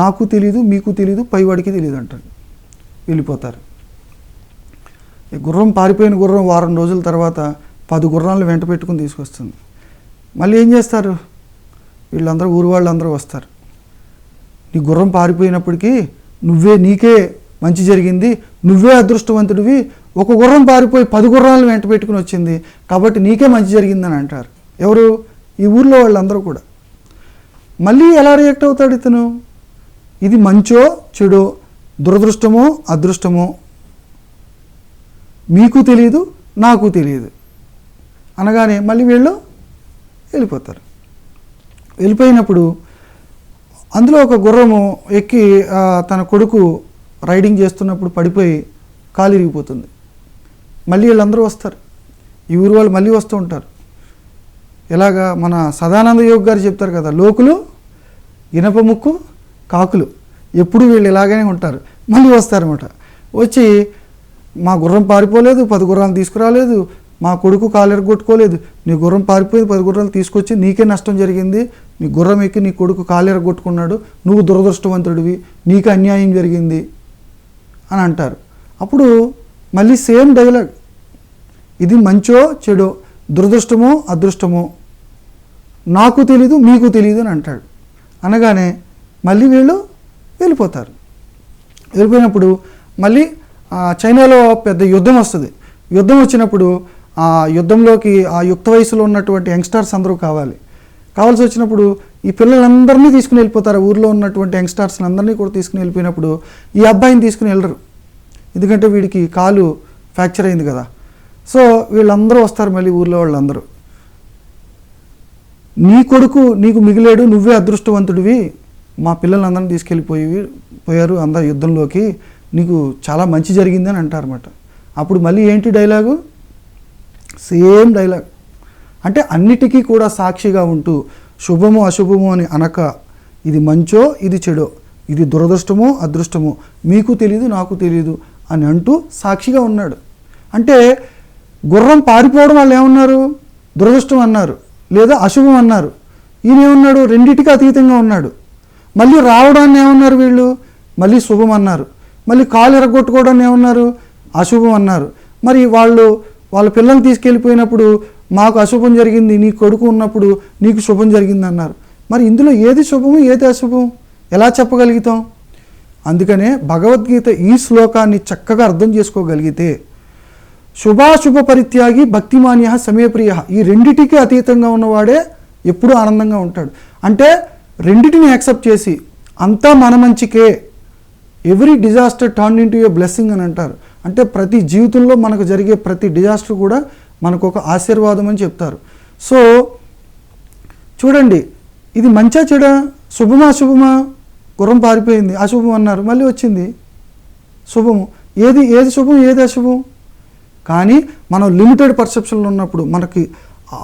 Speaker 2: నాకు తెలీదు, మీకు తెలీదు, పైవాడికి తెలియదు అంటాడు. వెళ్ళిపోతారు. ఈ గుర్రం పారిపోయిన గుర్రం వారం రోజుల తర్వాత 10 గుర్రాలను వెంట పెట్టుకుని తీసుకొస్తుంది. మళ్ళీ ఏం చేస్తారు, వీళ్ళందరూ ఊరు వాళ్ళందరూ వస్తారు. నీ గుర్రం పారిపోయినప్పటికీ నీకే మంచి జరిగింది, నువ్వే అదృష్టవంతుడివి, ఒక గుర్రం పారిపోయి 10 గుర్రాలను వెంట పెట్టుకుని వచ్చింది కాబట్టి నీకే మంచి జరిగిందని అంటారు. ఎవరు? ఈ ఊర్లో వాళ్ళందరూ కూడా. మళ్ళీ ఎలా రియాక్ట్ అవుతాడు ఇతను, ఇది మంచో చెడో, దురదృష్టమో అదృష్టమో మీకు తెలియదు, నాకు తెలియదు అనగానే మళ్ళీ వీళ్ళు వెళ్ళిపోతారు. వెళ్ళిపోయినప్పుడు అందులో ఒక గుర్రము ఎక్కి తన కొడుకు రైడింగ్ చేస్తున్నప్పుడు పడిపోయి కాలు ఇరిగిపోతుంది. మళ్ళీ వీళ్ళందరూ వస్తారు, ఈ ఊరు వాళ్ళు మళ్ళీ వస్తూ ఉంటారు. ఎలాగా మన సదానంద యోగి గారు చెప్తారు కదా, లోకులు ఇనప ముక్కు కాకులు, ఎప్పుడు వీళ్ళు ఇలాగనే ఉంటారు. మళ్ళీ వస్తారన్నమాట. వచ్చి మా గుర్రం పారిపోలేదు, 10 గుర్రాలు తీసుకురాలేదు, మా కొడుకు కాలు ఎరగొట్టుకోలేదు, నీ గుర్రం పారిపోయింది, 10 గుర్రాలు తీసుకొచ్చి నీకే నష్టం జరిగింది, నీ గుర్రం ఎక్కి నీ కొడుకు కాలు ఎరగొట్టుకున్నాడు, నువ్వు దురదృష్టవంతుడివి, నీకు అన్యాయం జరిగింది అని అంటారు. అప్పుడు మళ్ళీ సేమ్ డైలాగ్, ఇది మంచో చెడో, దురదృష్టమో అదృష్టమో నాకు తెలీదు, మీకు తెలీదు అని అంటాడు. అనగానే మళ్ళీ వీళ్ళు వెళ్ళిపోతారు. వెళ్ళిపోయినప్పుడు మళ్ళీ చైనాలో పెద్ద యుద్ధం వస్తుంది. యుద్ధం వచ్చినప్పుడు ఆ యుద్ధంలోకి ఆ యుక్త వయసులో ఉన్నటువంటి యంగ్స్టర్స్ అందరూ కావాల్సి వచ్చినప్పుడు ఈ పిల్లలందరినీ తీసుకుని వెళ్ళిపోతారు. ఊర్లో ఉన్నటువంటి యంగ్స్టర్స్ని అందరినీ కూడా తీసుకుని వెళ్ళిపోయినప్పుడు ఈ అబ్బాయిని తీసుకుని వెళ్ళరు, ఎందుకంటే వీడికి కాలు ఫ్రాక్చర్ అయింది కదా. సో వీళ్ళందరూ వస్తారు, మళ్ళీ ఊర్లో వాళ్ళందరూ నీ కొడుకు నీకు మిగిలాడు, నువ్వే అదృష్టవంతుడివి, మా పిల్లలందరినీ పోయారు అందరు యుద్ధంలోకి, నీకు చాలా మంచి జరిగిందని అంటారన్నమాట. అప్పుడు మళ్ళీ ఏంటి డైలాగు? Same dialogue. అంటే అన్నిటికీ కూడా సాక్షిగా ఉంటూ శుభము అశుభము అని అనక, ఇది మంచో ఇది చెడో, ఇది దురదృష్టమో అదృష్టమో మీకు తెలియదు నాకు తెలియదు అని అంటూ సాక్షిగా ఉన్నాడు. అంటే గుర్రం పారిపోవడం వాళ్ళు ఏమన్నారు? దురదృష్టం అన్నారు, లేదా అశుభం అన్నారు. ఈయన ఏమన్నాడు? రెండిటికి అతీతంగా ఉన్నాడు. మళ్ళీ రావడాన్ని ఏమన్నారు వీళ్ళు? మళ్ళీ శుభం అన్నారు. మళ్ళీ కాలు ఎరగొట్టుకోవడాన్ని ఏమన్నారు? అశుభం అన్నారు. మరి వాళ్ళ పిల్లల్ని తీసుకెళ్ళిపోయినప్పుడు మాకు అశుభం జరిగింది, నీ కొడుకు ఉన్నప్పుడు నీకు శుభం జరిగింది అన్నారు. మరి ఇందులో ఏది శుభము ఏది అశుభం ఎలా చెప్పగలుగుతాం? అందుకనే భగవద్గీత ఈ శ్లోకాన్ని చక్కగా అర్థం చేసుకోగలిగితే, శుభాశుభ పరిత్యాగి భక్తిమాన్య సమయప్రియ, ఈ రెండిటికి అతీతంగా ఉన్నవాడే ఎప్పుడూ ఆనందంగా ఉంటాడు. అంటే రెండిటిని యాక్సెప్ట్ చేసి అంతా మన మంచికే, every disaster turn into a blessing అని అంటారు. అంటే ప్రతి జీవితంలో మనకు జరిగే ప్రతి డిజాస్టర్ కూడా మనకు ఒక ఆశీర్వాదం అని చెప్తారు. సో చూడండి, ఇది మంచా చెడా, శుభమా అశుభమా? గుర్రం పారిపోయింది, అశుభం అన్నారు, మళ్ళీ వచ్చింది శుభము. ఏది శుభం ఏది అశుభం? కానీ మనం లిమిటెడ్ పర్సెప్షన్లో ఉన్నప్పుడు, మనకి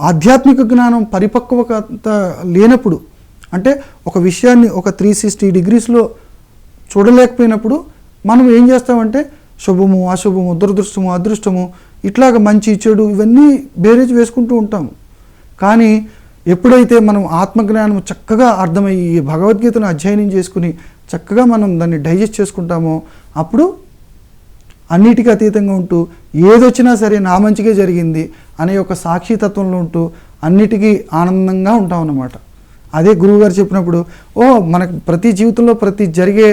Speaker 2: ఆధ్యాత్మిక జ్ఞానం పరిపక్వత లేనప్పుడు, అంటే ఒక విషయాన్ని ఒక 360 డిగ్రీస్లో చూడలేకపోయినప్పుడు మనం ఏం చేస్తామంటే శుభము అశుభము, దురదృష్టము అదృష్టము, ఇట్లాగ మంచి చెడు ఇవన్నీ బేరేజ్ వేసుకుంటూ ఉంటాము. కానీ ఎప్పుడైతే మనం ఆత్మజ్ఞానం చక్కగా అర్థమయ్యి ఈ భగవద్గీతను అధ్యయనం చేసుకుని చక్కగా మనం దాన్ని డైజెస్ట్ చేసుకుంటామో, అప్పుడు అన్నిటికీ అతీతంగా ఉంటూ ఏదొచ్చినా సరే నా మంచిగా జరిగింది అనే ఒక సాక్షితత్వంలో ఉంటూ అన్నిటికీ ఆనందంగా ఉంటాం అన్నమాట. అదే గురువుగారు చెప్పినప్పుడు, మనకు ప్రతి జీవితంలో జరిగే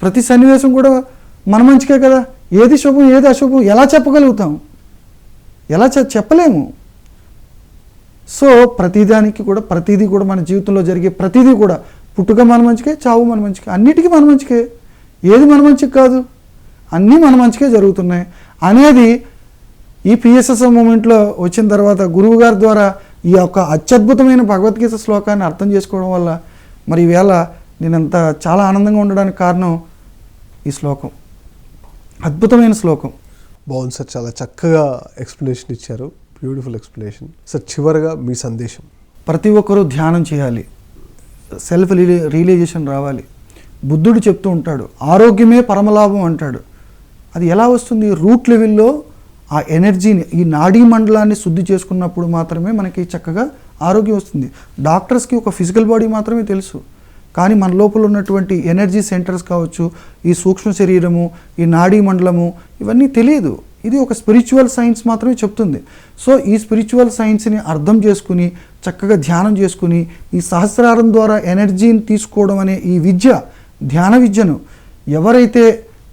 Speaker 2: ప్రతి సన్నివేశం కూడా మన మంచికే కదా, ఏది శుభం ఏది అశుభం ఎలా చెప్పగలుగుతాం? ఎలా చెప్పలేము. సో ప్రతిదీ కూడా మన జీవితంలో జరిగే ప్రతిదీ కూడా పుట్టుక మన మంచికే, చావు మన మంచికే, అన్నిటికీ మన మంచికే, ఏది మన మంచికి కాదు, అన్నీ మన మంచికే జరుగుతున్నాయి అనేది ఈ పిఎస్ఎస్ఎం మూమెంట్లో వచ్చిన తర్వాత గురువుగారి ద్వారా ఈ యొక్క అత్యద్భుతమైన భగవద్గీత శ్లోకాన్ని అర్థం చేసుకోవడం వల్ల మరి ఈవేళ నేనంత చాలా ఆనందంగా ఉండడానికి కారణం ఈ శ్లోకం. అద్భుతమైన శ్లోకం.
Speaker 1: బాగుంది సార్, చాలా చక్కగా ఎక్స్ప్లెనేషన్ ఇచ్చారు, బ్యూటిఫుల్ ఎక్స్ప్లెనేషన్ సార్. చివరగా మీ సందేశం.
Speaker 2: ప్రతి ఒక్కరూ ధ్యానం చేయాలి, సెల్ఫ్ రియలైజేషన్ రావాలి. బుద్ధుడు చెప్తూ ఉంటాడు, ఆరోగ్యమే పరమలాభం అంటాడు. అది ఎలా వస్తుంది? రూట్ లెవెల్లో ఆ ఎనర్జీని, ఈ నాడీ మండలాన్ని శుద్ధి చేసుకున్నప్పుడు మాత్రమే మనకి చక్కగా ఆరోగ్యం వస్తుంది. డాక్టర్స్కి ఒక ఫిజికల్ బాడీ మాత్రమే తెలుసు, కానీ మన లోపల ఉన్నటువంటి ఎనర్జీ సెంటర్స్ కావచ్చు, ఈ సూక్ష్మ శరీరము, ఈ నాడీ మండలము, ఇవన్నీ తెలియదు. ఇది ఒక స్పిరిచువల్ సైన్స్ మాత్రమే చెప్తుంది. సో ఈ స్పిరిచువల్ సైన్స్ని అర్థం చేసుకుని చక్కగా ధ్యానం చేసుకుని ఈ సహస్రారం ద్వారా ఎనర్జీని తీసుకోవడం అనే ఈ విద్య, ధ్యాన విద్యను ఎవరైతే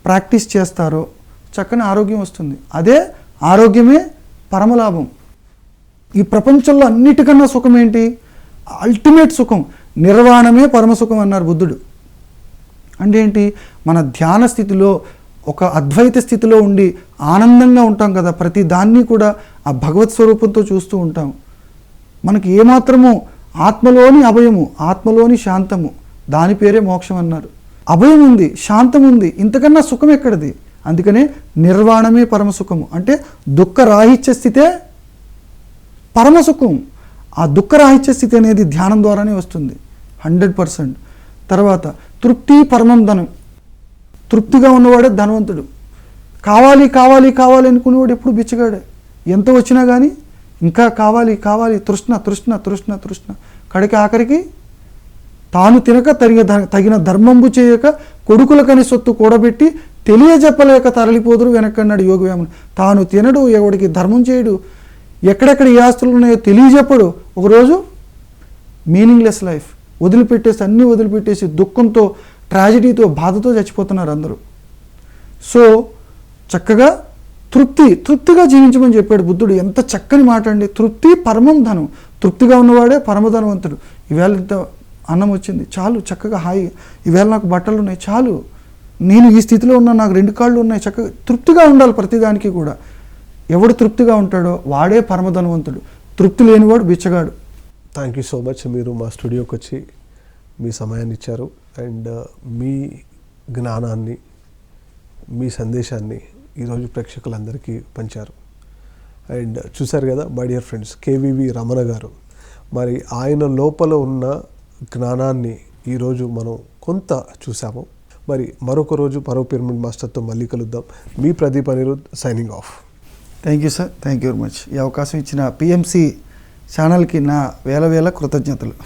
Speaker 2: ప్రాక్టీస్ చేస్తారో చక్కని ఆరోగ్యం వస్తుంది. అదే ఆరోగ్యమే పరమలాభం. ఈ ప్రపంచంలో అన్నిటికన్నా సుఖం ఏంటి? అల్టిమేట్ సుఖం, నిర్వాణమే పరమసుఖం అన్నారు బుద్ధుడు. అంటే ఏంటి? మన ధ్యాన స్థితిలో ఒక అద్వైత స్థితిలో ఉండి ఆనందంగా ఉంటాం కదా, ప్రతి దాన్ని కూడా ఆ భగవత్ స్వరూపంతో చూస్తూ ఉంటాం. మనకి ఏమాత్రము ఆత్మలోని అభయము, ఆత్మలోని శాంతము, దాని పేరే మోక్షం అన్నారు. అభయం ఉంది, శాంతం ఉంది, ఇంతకన్నా సుఖం ఎక్కడిది? అందుకనే నిర్వాణమే పరమసుఖము. అంటే దుఃఖరాహిత్య స్థితే పరమసుఖం. ఆ దుఃఖరాహిత్య స్థితి అనేది ధ్యానం ద్వారానే వస్తుంది 100%. తర్వాత తృప్తి పరమం ధనం. తృప్తిగా ఉన్నవాడే ధనవంతుడు. కావాలి కావాలి కావాలి అనుకునేవాడు ఎప్పుడు బిచ్చగాడే. ఎంత వచ్చినా కానీ ఇంకా కావాలి కావాలి, తృష్ణ తృష్ణ తృష్ణ తృష్ణ, కడికి ఆఖరికి తాను తినక తగిన ధర్మంబు చేయక కొడుకులకని సొత్తు కూడబెట్టి తెలియజెప్పలేక తరలిపోదురు వెనక్కన్నాడు యోగవేమన. తాను తినడు, ఎవడికి ధర్మం చేయడు, ఎక్కడెక్కడ ఏ ఆస్తులు ఉన్నాయో తెలియజెప్పడు. ఒకరోజు మీనింగ్లెస్ లైఫ్ వదిలిపెట్టేసి, అన్నీ వదిలిపెట్టేసి దుఃఖంతో, ట్రాజడీతో, బాధతో చచ్చిపోతున్నారు అందరూ. సో చక్కగా తృప్తిగా జీవించమని చెప్పాడు బుద్ధుడు. ఎంత చక్కని మాట అండి. తృప్తి పరమం ధనం. తృప్తిగా ఉన్నవాడే పరమధనవంతుడు. ఈవేళ ఇంత అన్నం వచ్చింది చాలు, చక్కగా హాయి. ఈవేళ నాకు బట్టలు ఉన్నాయి చాలు, నేను ఈ స్థితిలో ఉన్నా, నాకు 2 కాళ్ళు ఉన్నాయి, చక్కగా తృప్తిగా ఉండాలి ప్రతిదానికి కూడా. ఎవడు తృప్తిగా ఉంటాడో వాడే పరమధనవంతుడు. తృప్తి లేనివాడు బిచ్చగాడు.
Speaker 1: Thank you so much. మీరు మా స్టూడియోకి వచ్చి మీ సమయాన్ని ఇచ్చారు అండ్ మీ జ్ఞానాన్ని, మీ సందేశాన్ని ఈరోజు ప్రేక్షకులందరికీ పంచారు. అండ్ చూశారు కదా my dear friends, KVV Ramana గారు. మరి ఆయన లోపల ఉన్న జ్ఞానాన్ని ఈరోజు మనం కొంత చూసాము. మరి మరొక రోజు మరో పిరమిడ్ మాస్టర్తో మళ్ళీ కలుద్దాం. మీ Pradeep Anirudh signing off.
Speaker 2: Thank you sir, thank you very much. ఈ అవకాశం ఇచ్చిన పిఎంసి ఛానల్కి నా వేల కృతజ్ఞతలు.